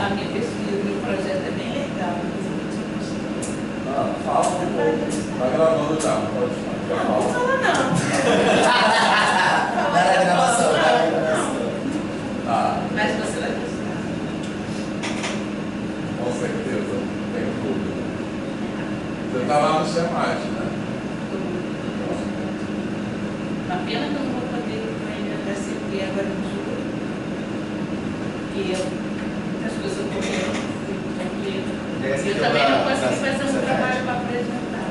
A minha pesquisa, meu projeto é bem legal. Ah, fala de novo. Tá gravando já, não pode falar. Não, não fala não. Vai na gravação, vai na gravação. Ah, Mas você vai gostar. com certeza, tenho dúvida. Você tá lá no SEMAT, né? A pena que eu não vou poder ainda receber agora no julho. E as coisas ocorreram. Eu também não consegui fazer um trabalho para apresentar.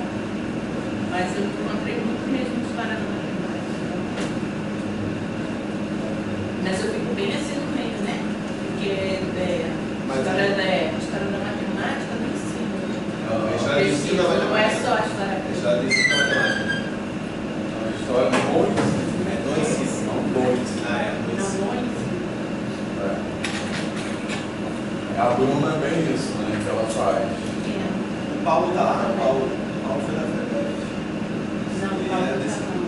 Mas eu encontrei muito mesmo os paranormais. Mas eu fico bem assim no meio, né? Porque a história da matemática não ensina. Não é só a história. A história do Moisés. Não ensina. Não ensina. A Bruna é bem isso, né? Que ela faz. O Paulo tá lá, o Paulo foi na verdade. Não, Paulo tá não.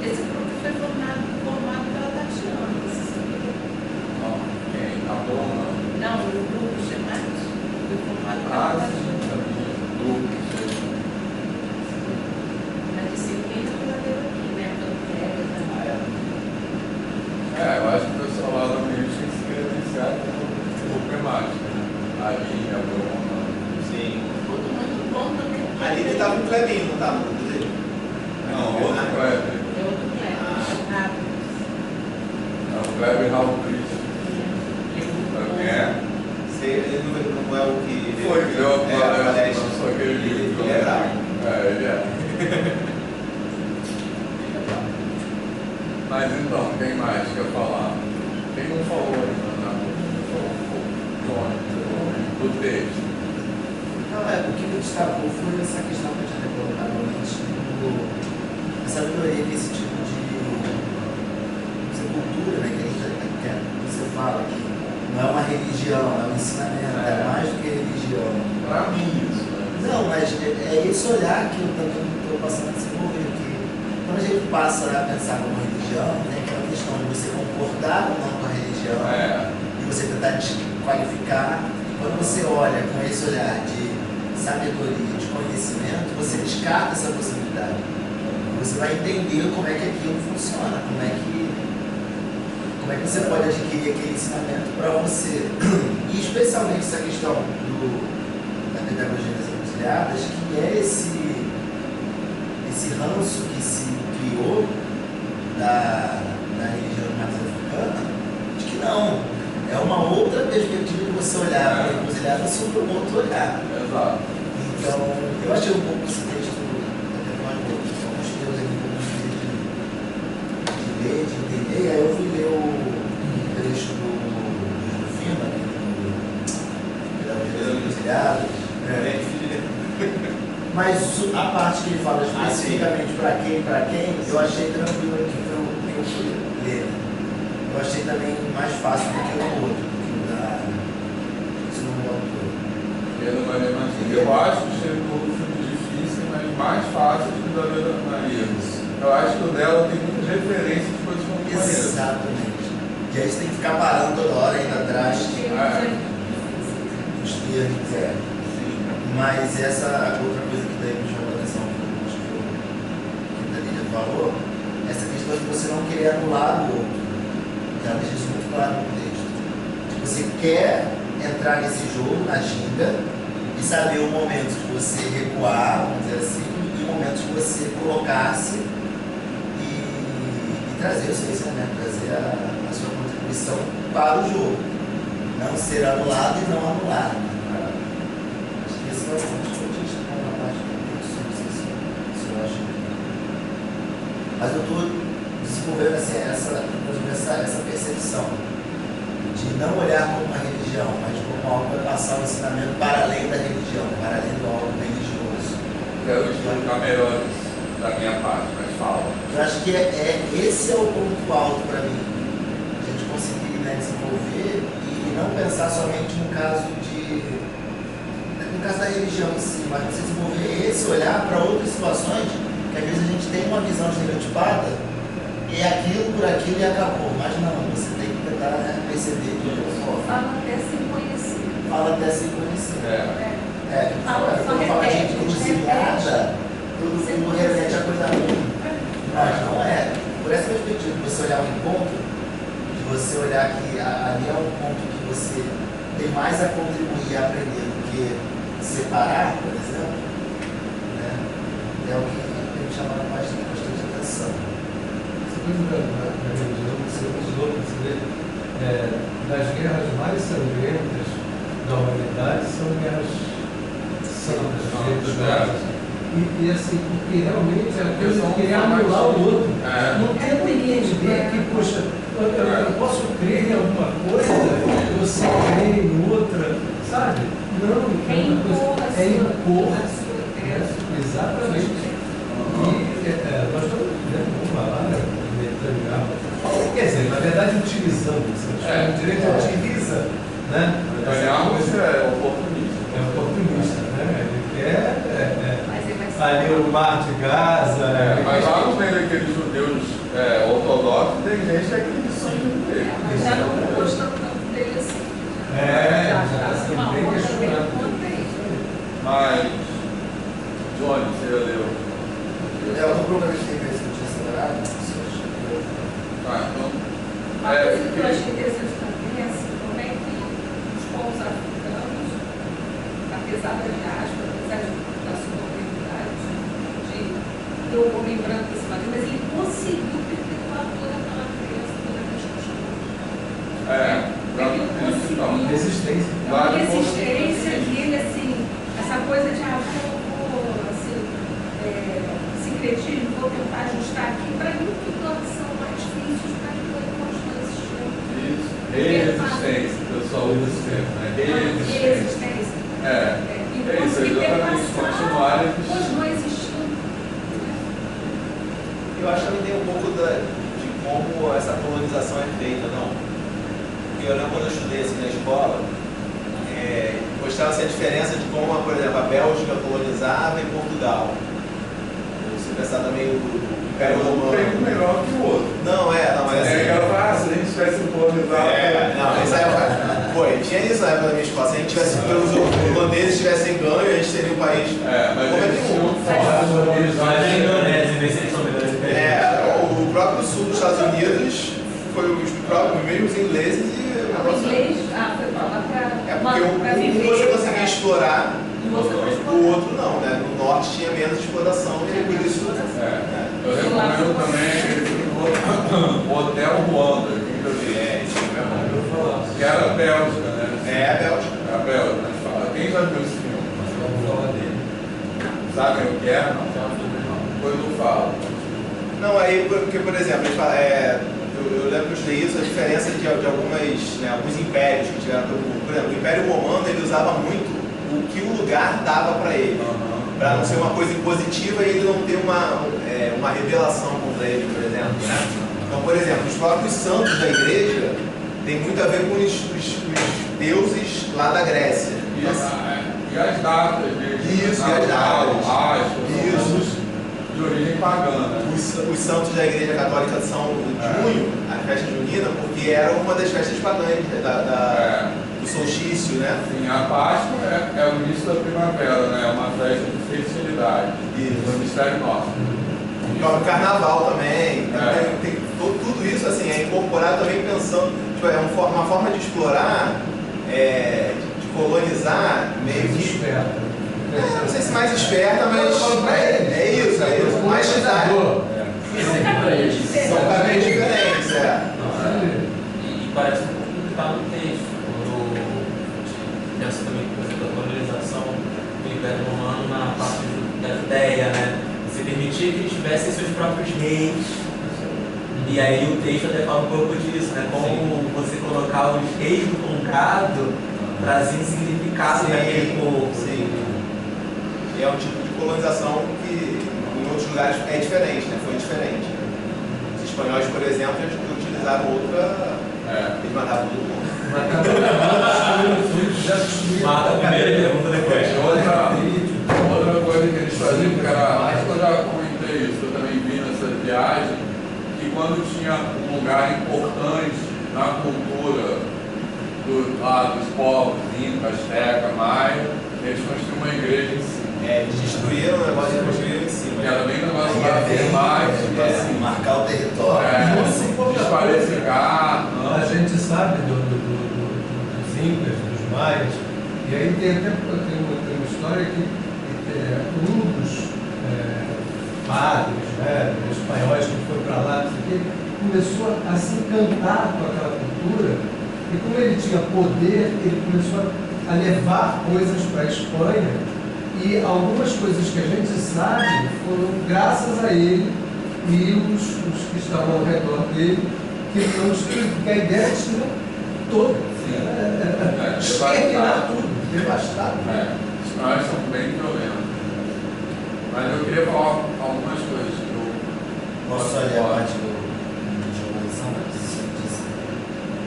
Esse grupo foi formado pela Tatiana, você sabia? Não, quem? A Bruna? Não, o grupo chamado foi formado pela Ah, sim, Tatiana. sabia. Grupo, sei. Na disciplina que ela deu aqui, né? Pelo Pega, Eu acho que o pessoal lá da União tinha que se credenciar como temática, né? A Linha, a Bruna. Sim. Todo mundo bom também. Ali que tava um Clebinho, não tava? Não, outro Kleber. É outro Kleber, rápido. Não, o Kleber Raul Cristo. Sabe quem é? Ele não é o que... Foi que deu a palestra, só só aquele livro. Ele é bravo. Ele é. Mas então, quem mais quer falar? Quem não falou ainda, né? Do texto. Não, o que me destacou foi essa questão que eu tinha colocado antes, a sabedoria que esse tipo de cultura, né, que você fala que não é uma religião, é um ensinamento, é mais do que religião. Para mim, isso, né? Não, mas é esse olhar que eu também estou passando a desenvolver, que quando a gente passa a pensar como religião, né, que é uma questão de você concordar ou não com a religião, e você tentar desqualificar. Quando você olha com esse olhar de sabedoria, de conhecimento, você descarta essa possibilidade. Você vai entender como é que aquilo funciona, como é que você pode adquirir aquele ensinamento para você. E especialmente essa questão da pedagogia das encruzilhadas, que é esse ranço que se criou da religião africana, de que não. É uma outra perspectiva de você olhar para a encruzilhada sobre um outro olhar. Exato. Então, eu achei um pouco esse texto, até mais alguns teus aqui, um pouco de ler, de entender, e aí eu fui ler o trecho do Firma, Pedagogia das Encruzilhadas. Mas a parte que ele fala especificamente para quem, eu achei tranquilo aqui que eu fui ler. Eu achei também mais fácil do que o outro, do que o da segundo autor. Eu acho o Xerico difícil, mas mais fácil do que o da Vera Maria. Eu acho que o dela tem muitas referências de coisas que eu não conheço. Exatamente. E aí você tem que ficar parando toda hora indo atrás dos termos. Mas essa outra coisa que daí me chamou a atenção, que a Lídia falou, essa questão de você não querer anular o outro. Ela deixa isso muito claro no texto. Você quer entrar nesse jogo, na ginga, e saber o momento de você recuar, vamos dizer assim, e o momento de você colocar-se e trazer o seu ensinamento, trazer a sua contribuição para o jogo. Não ser anulado e não anulado. Acho que esse vai ser muito importante na parte do texto, não sei se eu acho. Mas eu estou desenvolvendo assim, essa percepção de não olhar como uma religião, mas como algo para passar o ensinamento para além da religião, para além do algo religioso. Quero explicar melhor da minha parte, mas fala. Eu acho que esse é o ponto alto para mim. A gente conseguir, né, desenvolver e não pensar somente no caso da religião em si, mas você desenvolver esse olhar para outras situações que às vezes a gente tem uma visão estereotipada e é aquilo por aquilo e acabou. Mas não, você tem que tentar perceber de outra forma. Fala até se conhecer. Fala até se conhecer. Fala, só quando fala de repete, encruzilhada, todo mundo remete a coisa ruim. Mas não é. Por essa perspectiva, de você olhar o encontro, de você olhar que ali é um ponto que você tem mais a contribuir e aprender do que separar, por exemplo, né? É o que tem que chamar bastante atenção. Essa coisa da religião, você usou para dizer, das guerras mais sangrentas da humanidade são guerras santas, religiosas. E assim, porque realmente a coisa que é anular o outro. Não tenta entender que, poxa, eu posso crer em alguma coisa, você crê em outra, sabe? Não, é impor. Exatamente. E nós estamos vamos falar, quer dizer, na verdade utilizando o direito utiliza, né? Você é oportunista. É oportunista, né? Ele quer ali o mar de Gaza. Mas lá no meio daqueles judeus ortodoxos tem gente que acredita nele. Já não gostam tanto dele assim. Já bem questionado. Mas, Johnny, você já leu? Eu estou procurando que tem esse acelerado. Então. Uma coisa que eu achei interessante também é assim, como é que os povos africanos, apesar da diáspora, apesar da sua comunidade, de ter o homem branco em cima dele, mas ele conseguiu perpetuar toda aquela crença, toda aquelas costumes. Ele conseguiu Resistência. uma resistência dele, assim, essa coisa de sincretismo, vou tentar ajustar aqui, para mim tudo são artifícios para que ele continue existindo. Isso. Resistência, o pessoal usa esse termo, né? Resistência. E isso, exatamente, continua existindo. Eu acho que também tem um pouco de como essa colonização é feita, não? Porque eu lembro quando eu estudei assim na escola, mostrava-se a diferença de como, por exemplo, a Bélgica colonizava em Portugal. Você pensar também o Império Romano. Um melhor que o outro. Não, mas assim. Se a gente tivesse colonizado. Tinha isso na época da minha escola. Se a gente tivesse, pelos holandeses tivessem ganho, a gente seria um país. Mas eles tinham o próprio sul dos Estados Unidos foi os mesmos ingleses e. O inglês foi para lá para porque você conseguia explorar. o outro não, né? No norte tinha menos exploração e por isso. Eu recomendo também o Hotel Ruanda, que era a Bélgica, né? A Bélgica. A Bélgica, mas fala. Quem já viu esse filme? Vamos falar dele. Sabem o que é? Depois eu falo. Não, aí, porque, por exemplo, eles falam, eu lembro que eu estudei isso, a diferença de alguns impérios que tiveram pelo mundo. Por exemplo, o Império Romano ele usava muito o que o lugar dava para ele, para não ser uma coisa impositiva e ele não ter uma revelação contra ele, por exemplo. Né? Então, por exemplo, os próprios santos da igreja tem muito a ver com os deuses lá da Grécia. E as datas deles. Isso, e as datas. Isso. De origem pagã. Os santos da Igreja Católica são de junho, a festa junina, porque era uma das festas pagãs do solstício, né? Sim, a Páscoa é o início da primavera, né? É uma festa de fertilidade. Isso. Do mistério nosso. O carnaval também. Tem tudo isso assim, é incorporado também pensando, tipo, é uma forma de explorar, de colonizar, meio que. Não sei se mais esperta, mas é isso. Mais cidade. São caminhos diferentes, E parece um pouco que está no texto, quando pensa também, por exemplo, a colonização do Império Romano na parte da Judéia, né? Você permitia que eles tivessem seus próprios reis. E aí o texto até fala um pouco disso, né? Como você colocar os reis do concado trazia um significado naquele povo. Sim. E é um tipo de colonização que em outros lugares é diferente, né? Foi diferente. Os espanhóis, por exemplo, eles utilizaram outra. Eles matavam todo mundo. Mata a primeira pergunta depois. Outra coisa que eles faziam, que era, acho que eu já comentei isso, eu também vi nessa viagem, que quando tinha um lugar importante na cultura dos povos, Inca, Azteca, Maia, eles construíram uma igreja em cima. Eles destruíram o negócio e construíram em cima. Que era bem negócio para afirmar, tipo assim, marcar o território. Desqualificar. A gente sabe dos Incas, dos Maias, e aí tem uma história que um dos padres, né, espanhóis que foi para lá, não sei o quê, começou a se encantar com aquela cultura, e como ele tinha poder, ele começou a levar coisas para a Espanha, e algumas coisas que a gente sabe foram graças a ele e os que estavam ao redor dele, que a ideia tinha toda. Exterminar tudo, devastar tudo. Os espanhóis são bem violentos. Mas eu queria falar algumas coisas que eu posso olhar a parte de organização,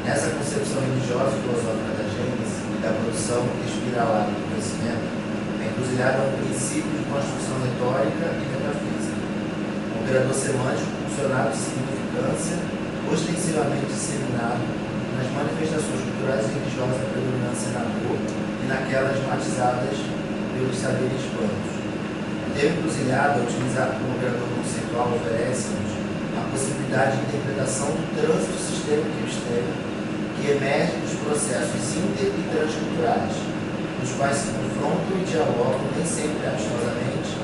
nessa concepção religiosa e filosófica da Gênesis e da produção espiralada do conhecimento, a encruzilhada é um princípio de construção retórica e metafísica, um operador semântico funcionado de significância, ostensivamente disseminado nas manifestações culturais e religiosas da predominância na dor e naquelas matizadas pelos saberes planos. O termo encruzilhada, utilizado como operador conceitual, oferece-nos a possibilidade de interpretação do trânsito sistêmico e externo que emerge dos processos inter e transculturais, nos quais se confrontam e dialogam, nem sempre amistosamente,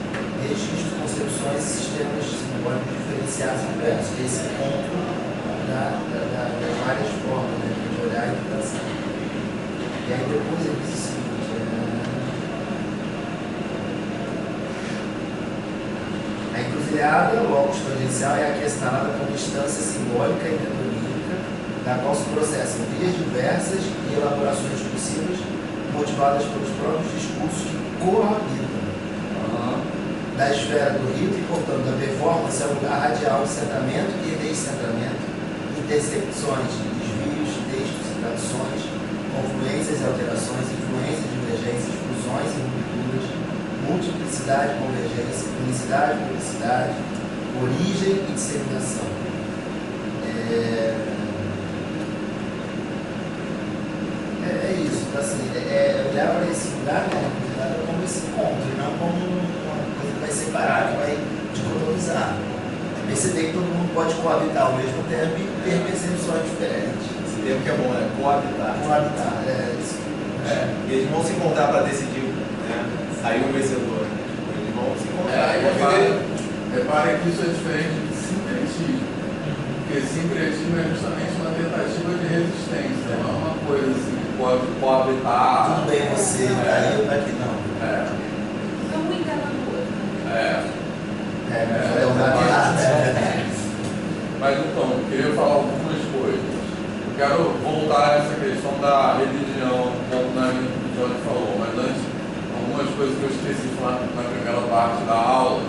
registros, concepções e sistemas simbólicos diferenciados e diversos, que é esse encontro das várias formas, né, de olhar e pensar. E aí depois ele diz o seguinte, a encruzilhada, logo tangencial, é a que é assinalada como instância simbólica e metonímica, da qual se processam vias diversas e elaborações discursivas motivadas pelos próprios discursos que coabitam. Da esfera do rito e, portanto, da performance é um lugar radial de centramento e descentramento, intersecções, desvios, textos e traduções, confluências e alterações, influências, divergências, fusões e rupturas, multiplicidade, convergência, unicidade, publicidade, origem e disseminação. É isso, assim, olhar para esse lugar, né, como esse encontro, e não como uma coisa que vai separar, que vai dicotomizar. Perceber que todo mundo pode coabitar ao mesmo tempo e ter percepções diferentes. Esse termo que é bom, né? Coabitar. Coabitar, isso. E eles vão se encontrar para decidir, né? Sair um vencedor. Eles vão se encontrar. Reparem que isso é diferente de sincretismo. Porque sincretismo é justamente uma tentativa de resistência, não é uma coisa assim que pode coabitar. Tudo bem você, daí ou daqui não. Um engana no outro. Mas então, eu queria falar algumas coisas. Eu quero voltar a essa questão da religião, como a Johnny falou, mas antes, algumas coisas que eu esqueci de falar na primeira parte da aula.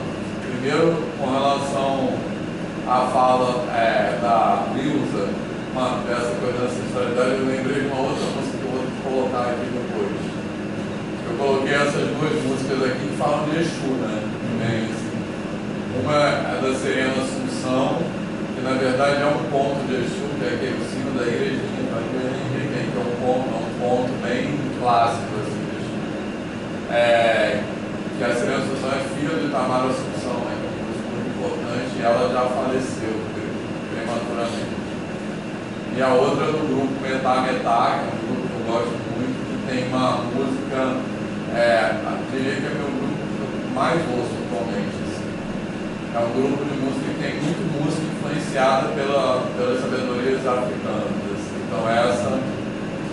Primeiro, com relação à fala da Ilza, dessa coisa da ancestralidade, eu lembrei de uma outra música que eu vou colocar aqui depois. Eu coloquei essas duas músicas aqui que falam de Exu, né? Também, assim. Uma é da Serena Assunção, que na verdade é um ponto de Exu, que é aquele sino da igreja de Henrique, que é um ponto bem clássico assim, de Exu. Que a Serena Assunção é filha de Itamar Assunção, né, que é um músico muito importante, e ela já faleceu prematuramente. E a outra é do grupo Metá Metá, que é um grupo que eu gosto muito, que tem uma música, diria que é meu grupo que eu mais ouço atualmente. É um grupo de música que tem muito música influenciada pelas sabedorias africanas. Assim. Então essa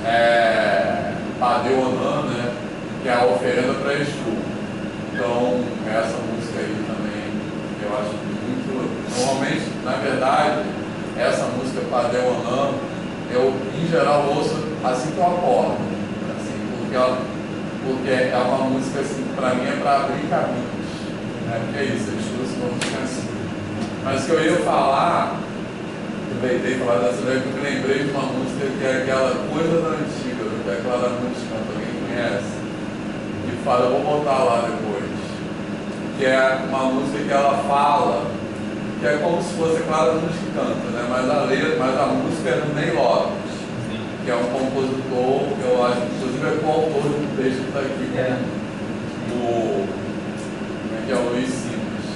é Padeu-Onan, né, que é a oferenda para Exu. Então essa música aí também eu acho muito... Normalmente, na verdade, essa música Padeu-Onan, eu em geral ouço assim que eu acordo. Assim, porque é uma música assim, para mim é para abrir caminhos. Porque é isso, vamos ficar assim. Mas o que eu ia falar, aproveitei falar dessa ideia, porque eu me lembrei de uma música que é aquela coisa da antiga, do Clara Nunes canta, alguém conhece? Que fala, eu vou botar lá depois. Que é uma música que ela fala que é como se fosse, claro, Nunes que canta, né? Mas a música é do Ney Lopes, que é um compositor, que eu acho, inclusive é coautor do texto que está aqui, que é o Luiz Simples,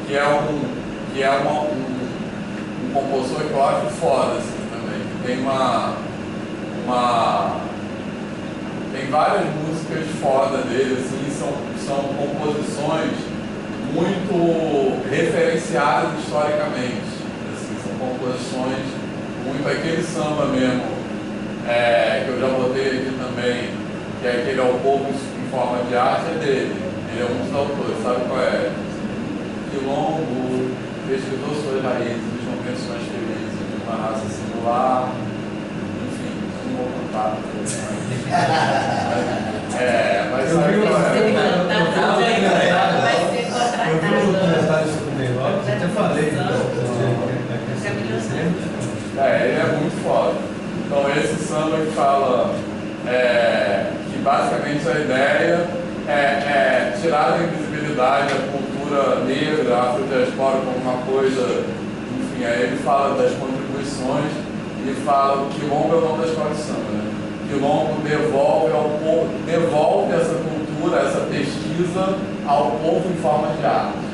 que é um compositor que eu acho foda, assim, também, que tem várias músicas foda dele, assim, são composições muito referenciadas historicamente, assim, são composições muito aquele samba mesmo, que eu já botei aqui também, que é aquele Ao Povo em Forma de Arte, é dele. Ele é um dos autores, sabe qual é? Quilombo, pesquisou suas raízes, os momentos mais felizes de uma raça singular, enfim, não vou contar. Mas sabe qual é? Eu vi um documentário sobre o Ney Lopes, até falei ele é muito foda. Então esse samba que fala que basicamente a ideia é tirar da invisibilidade a cultura negra, a afrodiaspora como uma coisa, enfim, aí ele fala das contribuições e fala o quilombo é o nome da escola de samba, né? Quilombo devolve ao povo, devolve essa cultura, essa pesquisa ao povo em forma de arte.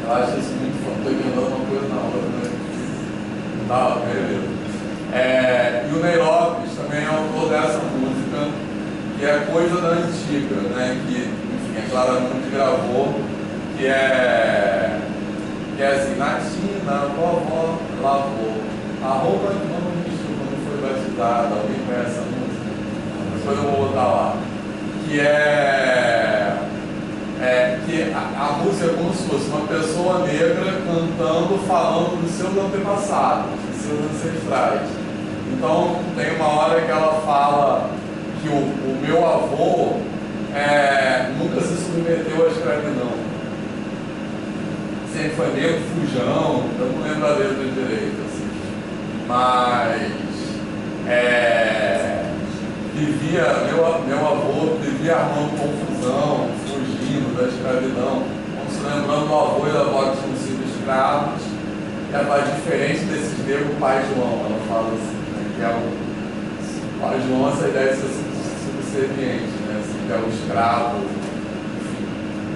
Eu acho isso muito foda. Estou emendando uma coisa na outra, né? Tá, beleza. E o Ney Lopes também é autor dessa música, que é coisa da antiga, né? Que, enfim, a Clara Nunes gravou, que é assim, na tina, vovó lavou a roupa que não vestiu quando foi batizada. Alguém conhece essa música? Depois eu vou botar lá. Que a música é como se fosse uma pessoa negra cantando, falando dos seus antepassados, dos seus ancestrais. Então, tem uma hora que ela fala que o meu avô nunca se submeteu à escravidão. Sempre foi negro, fujão, eu não lembro a letra direito, assim. Mas meu avô vivia armando confusão, fugindo da escravidão, como se lembrando do avô e da avó que tinham sido escravos. Diferente desses negros, o pai João, ela fala assim, né, que é o pai João, essa ideia de ser subserviente, né, assim, que é o escravo, enfim.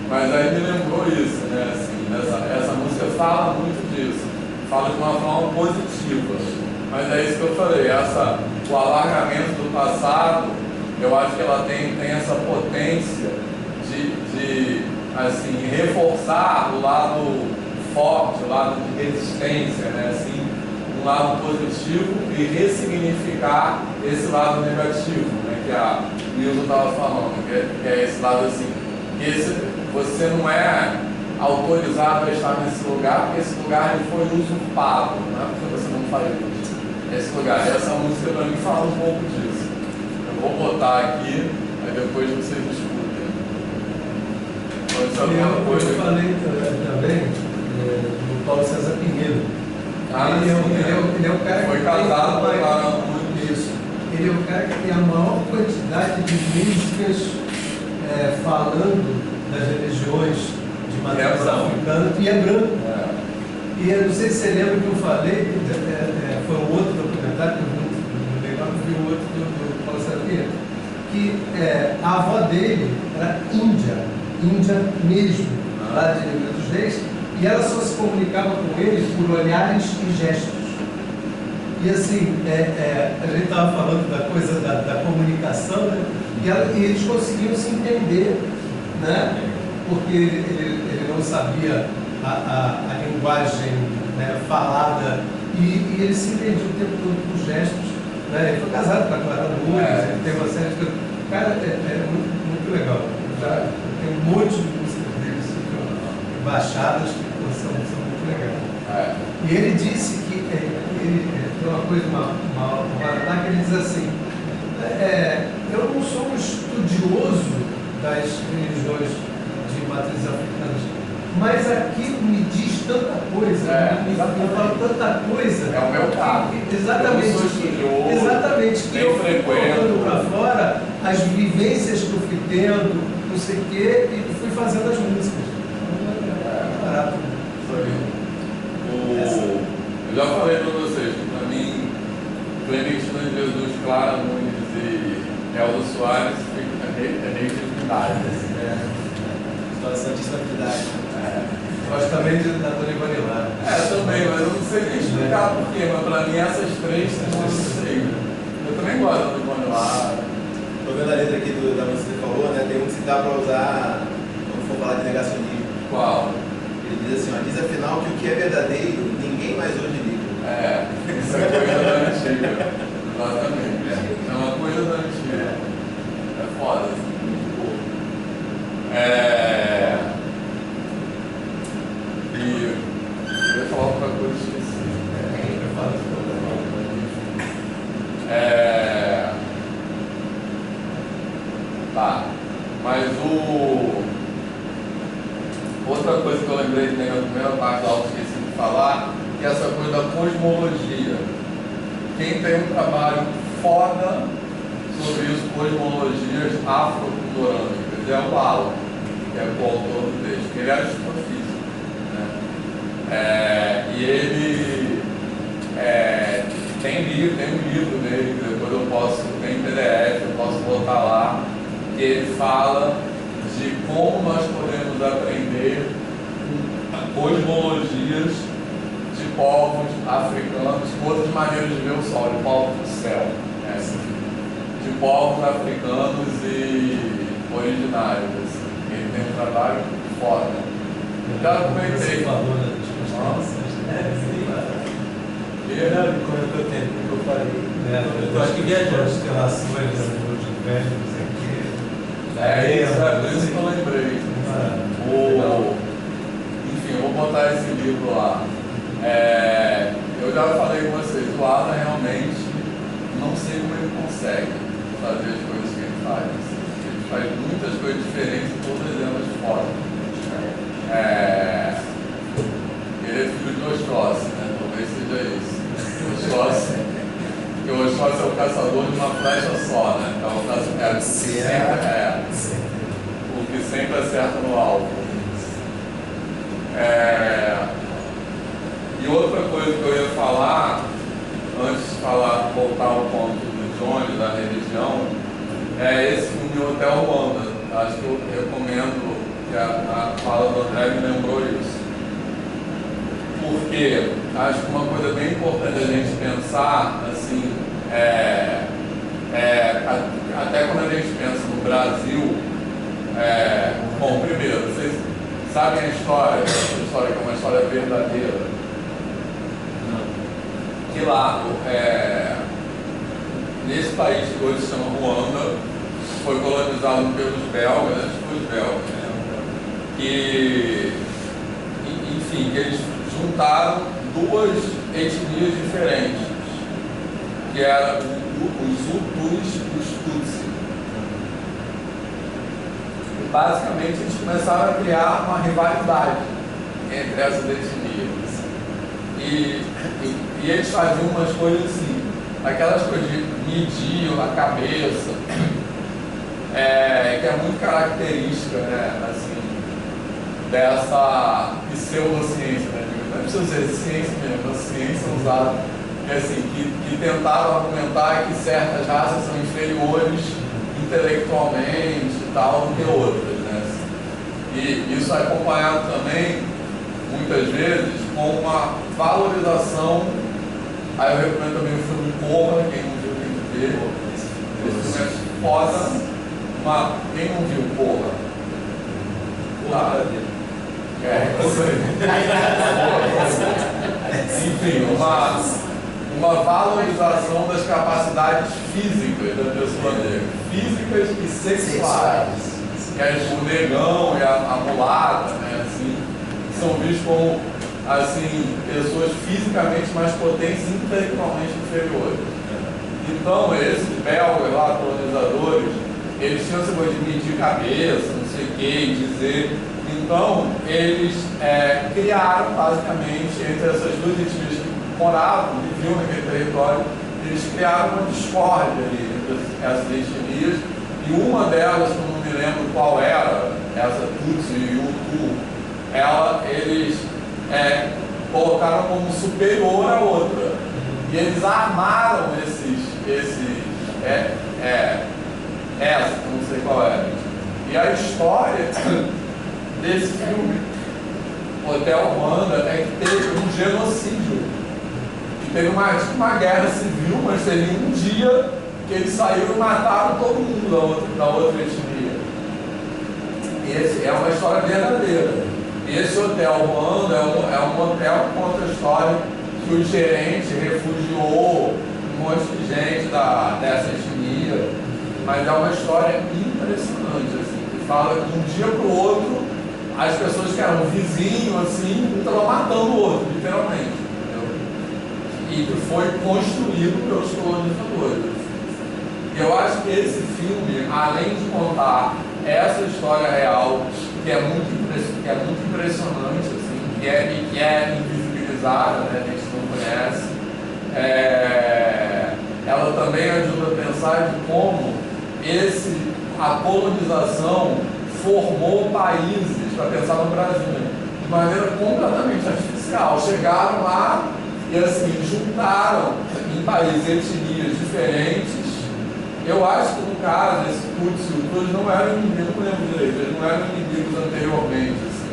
Mas aí me lembrou isso, né, assim, essa música fala muito disso, fala de uma forma positiva, mas é isso que eu falei, o alargamento do passado, eu acho que ela tem essa potência de assim, reforçar o lado forte, o lado de resistência, né? Assim, um lado positivo e ressignificar esse lado negativo, né? Que a Nilson estava falando, que é esse lado assim, você não é autorizado a estar nesse lugar, porque esse lugar ele foi usurpado, não é porque você não faz esse lugar. E essa música para mim fala um pouco disso. Eu vou botar aqui, aí depois vocês discutem. Eu falei também do Paulo César Pinheiro. Ele é o cara foi que casado tem isso. Ele é o cara que tem a maior quantidade de músicas falando das religiões de matriz africana e é branco. E eu não sei se você lembra que eu falei, foi um outro documentário, vi um outro do Paulo César Pinheiro, que a avó dele era índia mesmo, lá de Rio Grande dos Reis, e ela só se comunicava com ele por olhares e gestos. E assim, a gente estava falando da coisa da comunicação, né? E eles conseguiam se entender, né? Porque ele não sabia a linguagem, né, falada, e ele se entendia o tempo todo com gestos. Né? Ele foi casado com a Clara Nunes, ele tem uma série de coisas. Cara, muito, muito legal. Tem um monte de músicas dele baixadas que são muito legais. E ele disse que ele tem uma coisa, uma que ele diz assim: eu não sou um estudioso das religiões de matrizes africanas, mas aquilo me diz tanta coisa, me fala tanta coisa. É o meu caso. Exatamente. Eu sou estudioso, exatamente. Que eu fui colocando para fora as vivências que eu fui tendo, não sei o quê, e fui fazendo as músicas. barato. Isso aí. Eu já falei para vocês que, para mim, Clementina de Jesus, Clara Nunes e Eldo Soares é meio de unidade. Situação de estabilidade. Gosto também da Dona Ivanilar. Também, mas eu não sei nem explicar por quê, mas para mim essas três eu não sei. Eu também gosto da Dona Ivanilar. Estou vendo a letra aqui da música que você falou, né? Tem um que dá para usar quando for falar de negacionismo. Qual? Ele diz assim, ó, diz afinal que o que é verdadeiro, ninguém mais hoje liga. Isso é coisa da antiga. Exatamente. É uma coisa da antiga. É foda. E eu ia falar outra coisa, esqueci. Tá. Mas outra coisa que eu lembrei também na primeira parte da aula, esqueci de falar, que é essa coisa da cosmologia. Quem tem um trabalho foda sobre isso, cosmologias afro-condorâmicas, é o Alan, que é o autor do texto. Ele é astrofísico, né? E ele tem um livro dele, que depois tem PDF, eu posso botar lá, que ele fala de como nós podemos aprender cosmologias de povos africanos, outras maneiras de ver o sol, de povos do céu, né? De povos africanos e originários. Assim. Ele tem um trabalho foda. Já comentei. Você falou das constelações, quando eu tenho que eu falei. Eu acho que viajou. Constelações, de velho, não sei o quê. Por isso que eu lembrei. Enfim, eu vou botar esse livro lá. Eu já falei com vocês, o Alan realmente não sei como ele consegue fazer as coisas que ele faz. Ele faz muitas coisas diferentes e todas elas fora. Ele é filho de Oxóssi, né? Talvez seja isso. Porque o Oxóssi é o caçador de uma flecha só, né? Então, o que sempre acerta no alvo. E outra coisa que eu ia falar, antes de voltar ao ponto do Johnny, da religião, é esse filme Hotel Ruanda. Acho que eu recomendo, que a fala do André me lembrou isso. Porque acho que uma coisa bem importante a gente pensar, assim, até quando a gente pensa no Brasil, bom, primeiro, vocês sabem a história que é uma história verdadeira. Que lá, nesse país que hoje se chama Ruanda, foi colonizado pelos belgas, antes dos belgas, né? Que, enfim, que eles juntaram duas etnias diferentes, que eram os Hutus e os Tutsi. E basicamente eles começaram a criar uma rivalidade entre essas etnias. E eles faziam umas coisas assim, aquelas coisas de medir a cabeça, que é muito característica, né, assim, dessa pseudociência, né? Não precisa ser ciência mesmo, a ciência usada, assim, que tentaram argumentar que certas raças são inferiores intelectualmente e tal do que outras, né? E isso é acompanhado também, muitas vezes, com uma valorização. Aí eu recomendo também o filme Corra, quem não viu tem que ver. Esse filme é foda. Quem não viu Corra? Tá. Enfim, uma valorização das capacidades físicas da pessoa negra, físicas e sexuais. O negão e a mulata, né, assim, são vistos como assim, pessoas fisicamente mais potentes e intelectualmente inferiores. Então, esses belgas lá, colonizadores, eles tinham essa coisa de medir cabeça, não sei o que, dizer. Então, eles criaram, basicamente, entre essas duas etnias que moravam, viviam naquele território, eles criaram uma discórdia ali entre essas etnias, e uma delas, que eu não me lembro qual era, essa Tutsi e Hutu, eles colocaram como superior a outra. E eles armaram essa, não sei qual é. E a história desse filme, Hotel Ruanda, é que teve um genocídio. Que teve uma guerra civil, mas teve um dia que eles saíram e mataram todo mundo da outra etnia. Esse é uma história verdadeira. Esse Hotel Ruanda é um hotel que conta a história que o gerente refugiou um monte de gente dessa etnia. Mas é uma história impressionante, assim, que fala que de um dia para o outro as pessoas que eram vizinhos, assim, estavam matando o outro, literalmente. Entendeu? E que foi construído pelos colonizadores. E eu acho que esse filme, além de contar essa história real, que é muito impressionante, assim, que é invisibilizada, né, a gente não conhece, ela também ajuda a pensar de como a colonização formou países, para pensar no Brasil, né, de maneira completamente artificial. Chegaram lá e assim, juntaram em países etnias diferentes. Eu acho que no caso, esse Tutsi e o Tutsi não eram inimigos, não lembro direito, eles não eram inimigos anteriormente, assim.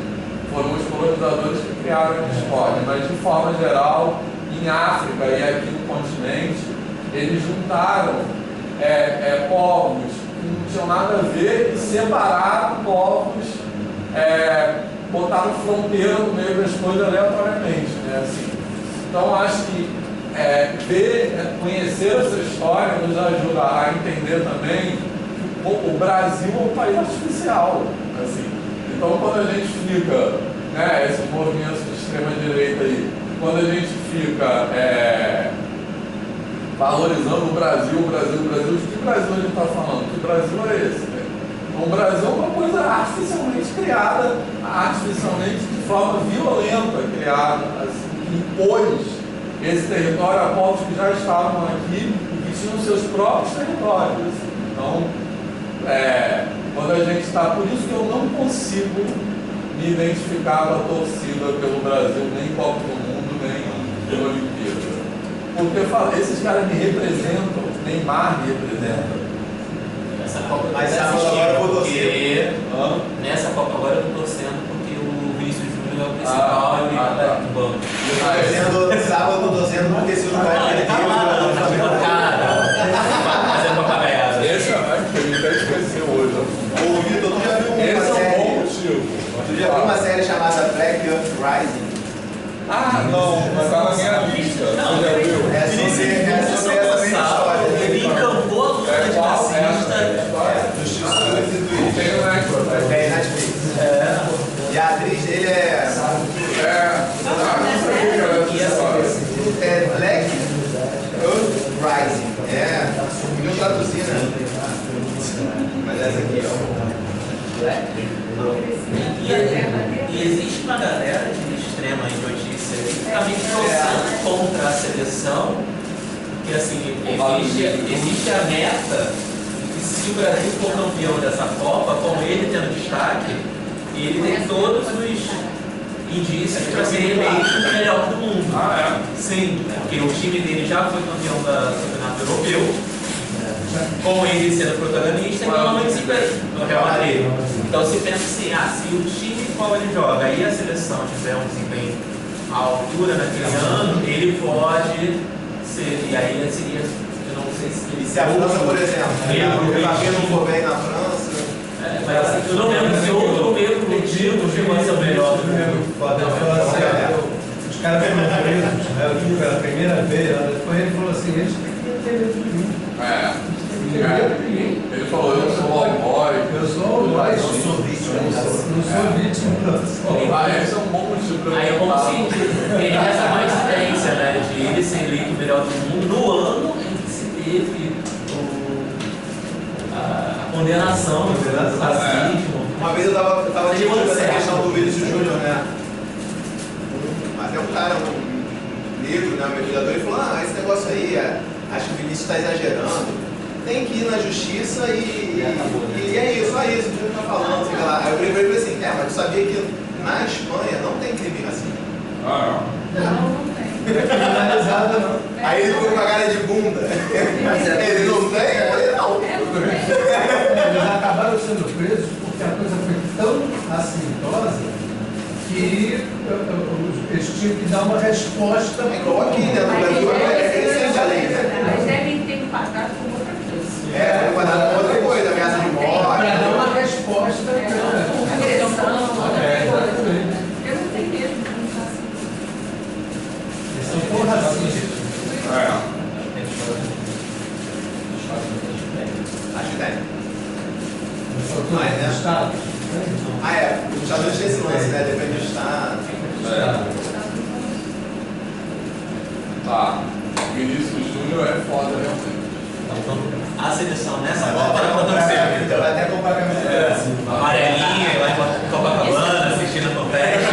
Foram os colonizadores que criaram a discórdia, mas de forma geral, em África e aqui no continente, eles juntaram povos que não tinham nada a ver e separaram povos, botaram fronteira no meio das coisas aleatoriamente, né? Assim. Então acho que conhecer essa história nos ajuda a entender também que o Brasil é um país artificial, assim. Então quando a gente fica, né, esses movimentos de extrema direita aí, quando a gente fica valorizando o Brasil, de que Brasil a gente está falando? Que Brasil é esse? Né? Então, o Brasil é uma coisa artificialmente criada, de forma violenta criada, assim, que impôs esse território a povos que já estavam aqui e que tinham seus próprios territórios. Assim. Então, quando a gente está... Por isso que eu não consigo me identificar com a torcida pelo Brasil, nem Copa do Mundo, nem pela Olimpíada. Porque esses caras me representam, Neymar me representa. Nessa Copa Mas sábado agora eu vou torcer. Nessa Copa agora eu tô torcendo porque o Vinícius Júnior é o principal e ele tá no banco. Sábado eu tô torcendo porque se o Uruguai perder, o Flamengo Fazendo papagaiada. Esse a gente até esqueceu hoje. Ô Vitor, tu já viu uma Esse é um série? bom motivo. Tu já viu uma série chamada Black Earth Rising? Ah, não, mas tá na minha lista. Não, você já viu? É sobre essa mesma história. Ele encampou a luta antirracista. Justiça e Tem o Netflix. Tem Netflix. E a atriz dele é Black Earth Rising. Não traduzir, né? Mas essa aqui, ó. E existe uma galera de extrema idiotice que está meio torcendo contra a seleção, que assim, existe a meta que se o Brasil for campeão dessa Copa, com ele tendo destaque, ele tem todos os indícios para ser eleito o melhor do mundo. Sim, porque o time dele já foi campeão do Campeonato Europeu, com ele sendo protagonista, e no Real Madrid. Então se pensa assim, se o time qual ele joga e a seleção tiver um desempenho à altura naquele ano, ele pode ser, e aí seria, eu não sei se ele se a França, por exemplo, o Mbappé não for bem na França. Mas assim, eu não lembro se outro mesmo motivo chegou a ser o melhor do mundo. Os caras foram presos, né? Eu digo pela primeira vez, depois ele falou assim, eles têm que ter medo de mim. Ele falou, eu sou alcoólico. Eu sou alcoólico. Não sou vítima. Não sou vítima. Esse é um bom motivo para Aí é como se ele essa coincidência, né, de ele ser eleito o melhor do mundo no ano em que se teve a condenação do racismo. Uma vez eu tava discutindo essa questão do Vinícius Júnior, né? Até um cara, um negro, né, meu mediador, ele falou, esse negócio aí, acho que o Vinícius está exagerando. Tem que ir na justiça e é isso, só isso, o que ele tá falando, sei lá. Aí eu falei pra ele assim, mas tu sabia que na Espanha não tem crime racista. Ah, Não tem. Não é criminalizada, não. Aí ele ficou com a cara de bunda. Ele não tem? Ele não. Eles acabaram sendo presos porque a coisa foi tão assintosa que eles tinham que dar uma resposta. É igual aqui, né? No Brasil é a lei, né? Mas devem ter pagado por outra coisa. É, foi pagar com outra coisa, ameaça de morte. Para dar uma resposta. Agressão, É, outra coisa. exatamente. Eu não tenho medo de não fazer Eles são tão racistas. Acho que tem. Eles são todos Mas, né? estados. Ah, é. Os Estados Unidos tem esse lance, né? Depende do estado. tá. Vinícius Júnior é foda, realmente. Então, a seleção nessa Vai Copa não aconteceu. até comprar a camisa do Brasil. Amarelinha, vai pra Copacabana, assistindo a Confete.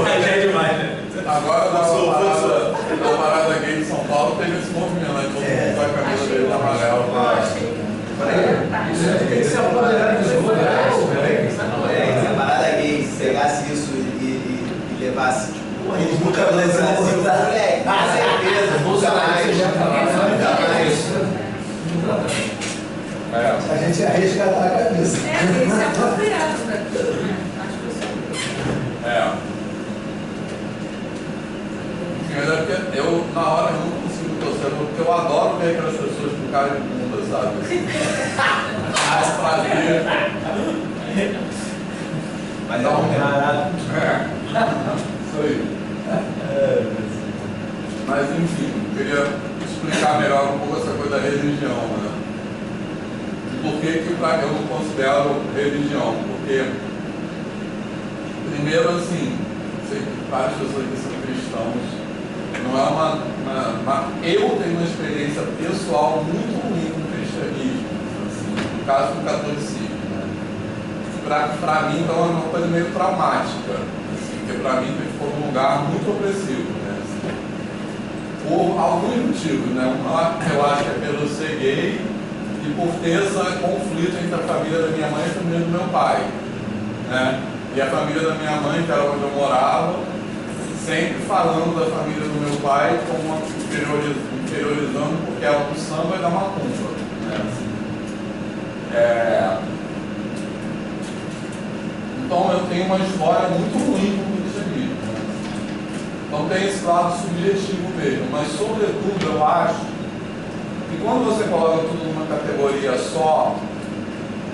Aí já é demais, né? Agora, na parada gay de São Paulo, teve esse movimento, né? Todo mundo com a camisa dele de amarelo. Tem que se apoderar dos outros. Se a parada gay pegasse isso e levasse, tipo, todo mundo pra Brasil, moleque, com certeza, nunca mais. É. A gente ia resgatar a cabeça. tem que ser apropriado daquilo, né? Acho que isso É. Mas é porque eu, na hora, eu não consigo torcer, porque eu adoro ver aquelas pessoas com cara de bunda, sabe? Ah, prazer. Mas é um É. Isso aí. Mas enfim, eu queria explicar melhor um pouco essa coisa da religião, né? Por que eu não considero religião? Porque, primeiro, assim, sei que várias pessoas aqui são cristãos, não é eu tenho uma experiência pessoal muito ruim com o cristianismo, assim, no caso do catolicismo, né? Para mim, então, é uma coisa meio traumática, assim, porque para mim ficou num lugar muito opressivo, né? Assim, por alguns motivos, né? Eu acho que é pelo ser gay, e por ter esse conflito entre a família da minha mãe e a família do meu pai, né? E a família da minha mãe, que era onde eu morava, sempre falando da família do meu pai como inferiorizando porque ela do samba e da macumba, né? Então eu tenho uma história muito ruim com o cristianismo, né? Então tem esse lado subjetivo mesmo, mas sobretudo eu acho e quando você coloca tudo numa categoria só,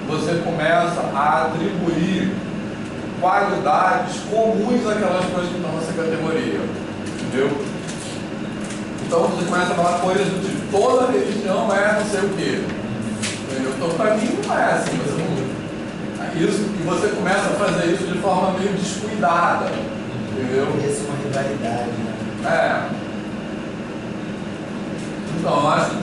você começa a atribuir qualidades comuns àquelas coisas que estão nessa categoria. Entendeu? Então você começa a falar coisas do tipo, toda religião é não sei o quê. Entendeu? Então para mim não é assim. E você começa a fazer isso de forma meio descuidada. Entendeu? Isso é uma rivalidade, né? É. Então, eu acho que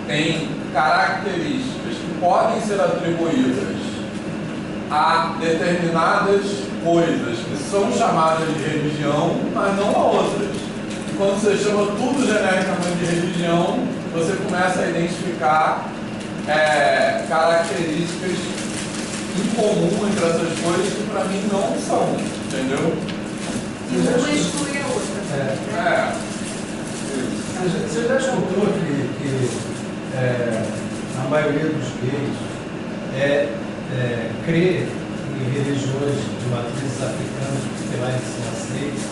tem características que podem ser atribuídas a determinadas coisas que são chamadas de religião, mas não a outras. E quando você chama tudo genericamente de religião, você começa a identificar características em comum entre essas coisas que para mim não são, entendeu? E uma exclui a outra. Você já escutou que a maioria dos gays crê em religiões de matrizes africanas porque lá eles são aceitos?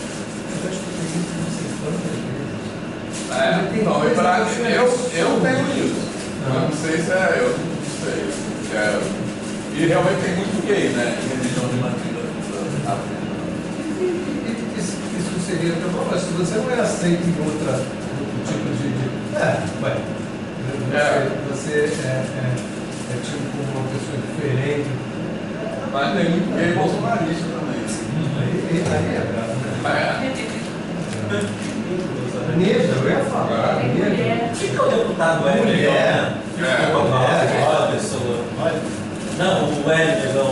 Eu já escutei isso não sei quantas vezes. Então, eu tenho isso. Eu não sei se é eu, não sei. E realmente tem muito gay, né? Em religião de matriz africana. Isso seria tão bom, mas se você não é aceito em outro tipo de. Você é tido como uma pessoa diferente. Mas tem muito gay bolsonarista também. Aí é bravo, né? Negra, eu ia falar. Mulher. O que é o deputado Hélio Negão, né? Olha a pessoa. Não, o Hélio Negão.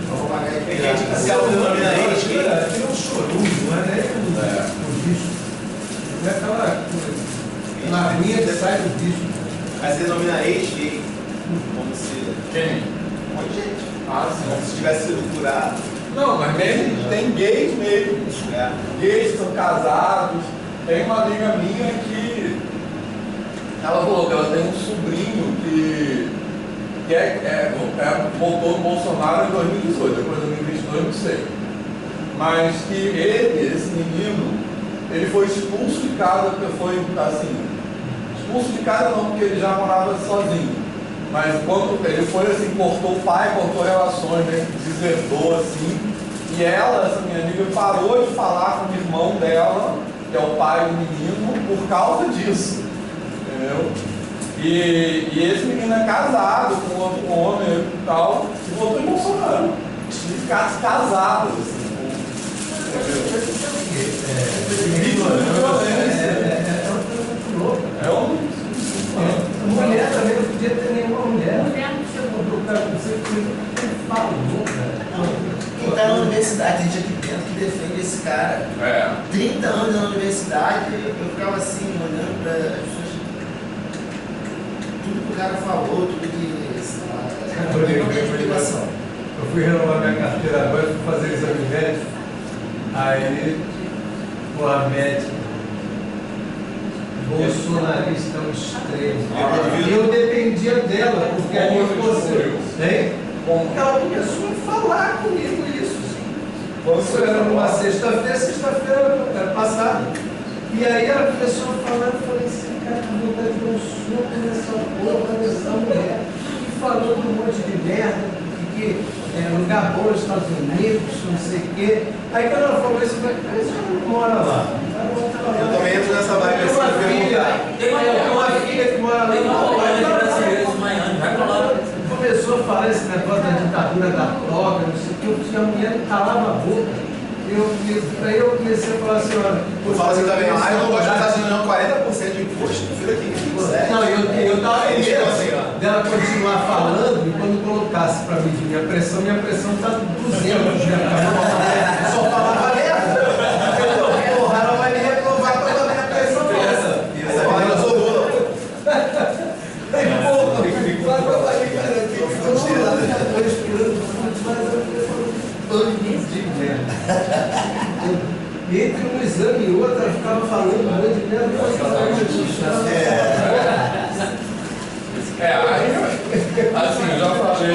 Vamos pagar aqui. Tem gente que se autodenomina ex gay. Tem um chorume, não é nem o bicho. É aquela coisa. Na linha que sai do bicho. Mas se denomina ex gay. Como se... Quem? Um monte de gente. Ah, Como sim. se tivesse sido curado. Não, mas mesmo, tem gays mesmo. É. Gays que são casados. Tem uma amiga minha que ela falou que ela tem um sobrinho que votou no Bolsonaro em 2018, depois de 2022 eu não sei. Mas que esse menino, ele foi expulso de casa, porque foi assim, expulso de casa não, porque ele já morava sozinho. Mas quando ele foi assim, cortou o pai, cortou relações, né, deserdou assim. E ela, essa minha amiga, parou de falar com o irmão dela, que é o pai do menino, por causa disso. Entendeu? E esse menino é casado com outro homem e tal, e votou em Bolsonaro. Eles casados, assim. Mulher também não podia ter nenhuma mulher. Mulher não chegou. Quem está na universidade, tem gente aqui dentro que defende esse cara. 30 anos na universidade, eu ficava assim, olhando para as pessoas. Tudo que o cara falou, tudo que. Não tem explicação. Eu fui renovar minha carteira agora, fui fazer exame médico. Aí, a médica, bolsonarista é um extremo. E eu dependia dela, porque ali você. Hein? Ela começou a falar comigo isso. Isso era numa sexta-feira passada. E aí ela começou a falar, eu falei assim, cara, que vontade de dar um soco nessa porra dessa mulher. E falou um monte de merda, que lugar bom nos Estados Unidos, não sei o quê. Aí quando ela falou isso, eu falei, mas você não mora lá. Eu também entro nessa vibe assim de perguntar. Eu tenho uma filha que mora lá. Tem uma colônia de brasileiros em Miami, vai pra lá. Começou a falar esse negócio da ditadura da toga, não sei o que, eu tinha a mulher que calava a boca. Aí eu comecei a falar assim, olha... Eu falo assim também, eu não gosto de estar não 40% de imposto, fica aqui. Não, eu tava Aí eles medo ficam assim, ó. dela continuar falando e quando colocasse para medir minha pressão tá 200. Eu só falava merda. Entendeu? Porra, ela vai me reprovar quando a minha pressão começa. Eu sou Lula. Aí, porra, vai pra barriga aqui. Eu tô respirando fundo, mas a pressão de merda. Entre um exame e outro, ela ficava falando um monte de merda. Aí, assim, eu já falei.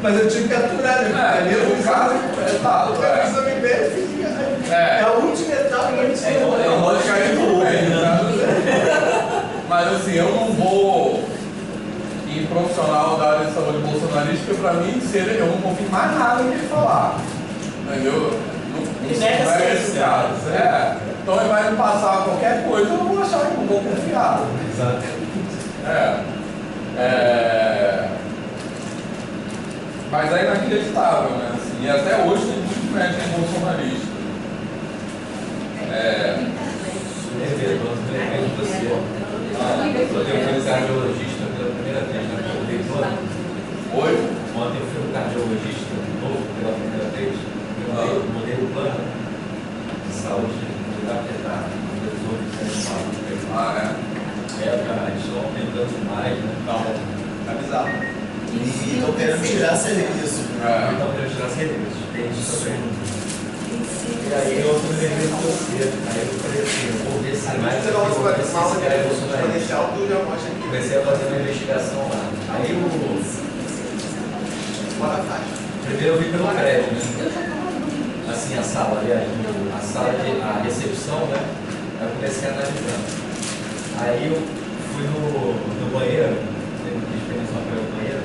Mas eu tive que aturar, né? No caso, O exame médico é a última etapa que a gente eu vou cair no mas assim, eu não vou em profissional da área de saúde bolsonarista, porque pra mim eu não confio em mais nada que ele falar. Entendeu? Não é esse caso. Então ele vai me passar qualquer coisa, eu não vou achar que não vou confiar. Exato. Mas é inacreditável, né? Assim, e até hoje tem muitos médicos bolsonaristas. Eu tenho um cardiologista pela primeira vez na minha vida. Oi? Ontem eu fui um cardiologista novo pela primeira vez. Eu mudei o plano de saúde de lugar que está cara, eles estão aumentando mais, né? Tá bizarro. E estão querendo tirar serviço. Então, querendo tirar serviços. Tem isso também. E aí eu fui ver você. Aí eu falei assim, eu vou ver se mais Você vai fazer esse uma cara é bolsonarista. exponencial, tu já mostra aqui. Comecei a fazer uma investigação lá. Aí eu... Bora faz. Primeiro eu vi pelo prédio, né? Assim, a sala, aliás, a recepção, né? Aí eu comecei a analisar. Aí eu fui no banheiro, teve uma experiência no banheiro.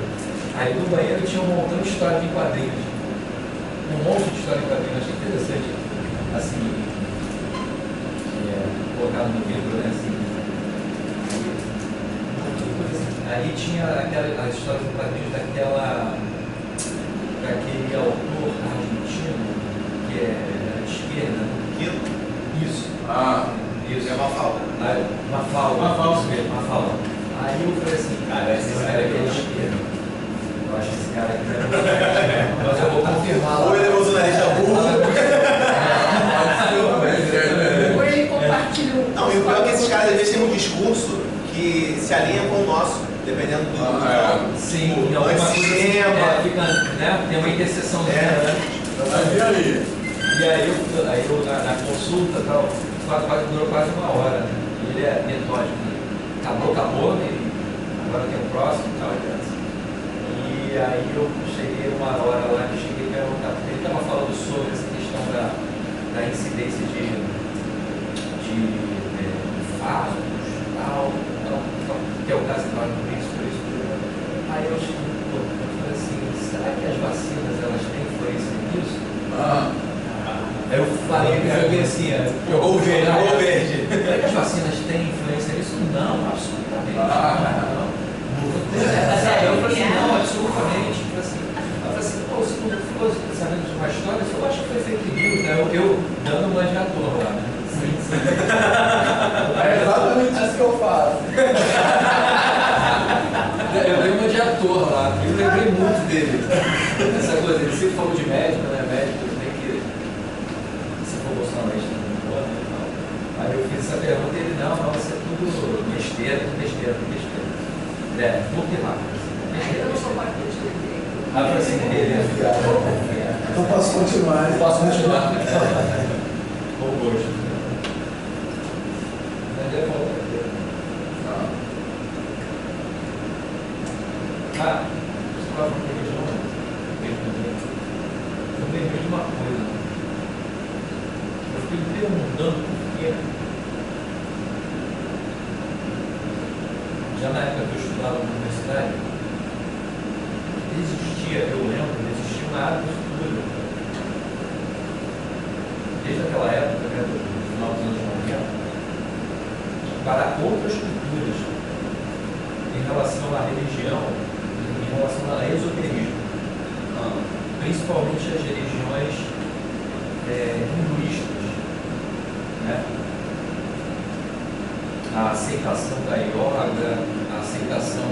Aí no banheiro tinha um montão de história de quadrinhos. Um monte de história de quadrinhos, achei interessante. Assim, colocado no livro, né? Assim. Aí tinha a história de quadrinhos daquele autor argentino que é de esquerda. Isso. Isso. É uma falta. Mafalda. Aí eu falei assim, cara, esse cara aqui é de esquerda. Eu acho que esse cara aqui é mas eu vou confirmar lá. Ou ele é bolsonarista burro. Ou ele compartilhou. Não, e o pior é que esses caras às vezes têm um discurso que se alinha com o nosso, dependendo do Sim, Tipo, alguma antes coisa assim, cinema. fica, né? Tem uma interseção, né? Mas e aí? E aí eu na consulta tal, durou quase uma hora, né? E ele é metódico, né? Acabou, e agora tem o próximo e tal, e aí eu cheguei uma hora lá e cheguei a perguntar, porque ele estava falando sobre essa questão da incidência de infartos e tal, que é o caso do por isso. Aí eu falei assim, será que as vacinas elas têm influência nisso? Aí eu falei, eu joguei assim, jogou o verde. Será que as vacinas têm influência nisso? Não, absolutamente. Não. Eu falei assim, não, absolutamente. Eu falei assim, pô, se não fosse sabendo de uma história, eu acho que foi fake news, né? Eu dando uma de ator lá, né? É exatamente isso que eu faço. Eu dei uma de ator lá, eu lembrei muito dele. Essa coisa, ele sempre falou de médico, né? Médico, tem que se for bolsonarista, né? Aí eu fiz essa pergunta e ele, não, isso é tudo besteira. Muito rápido. Eu não sou partidista de direito. Ah, para assim, beleza. Então posso continuar. Posso continuar? Com gosto. Mas é bom. Você estava com religião, eu lembrei de uma coisa. Eu fiquei me perguntando por quê. Já na época que eu estudava na universidade, existia uma área de estudo. Desde aquela época, né, do final dos anos 90, para outras culturas em relação à religião, em relação ao esoterismo, principalmente as religiões hinduístas, né? A aceitação da yoga, a aceitação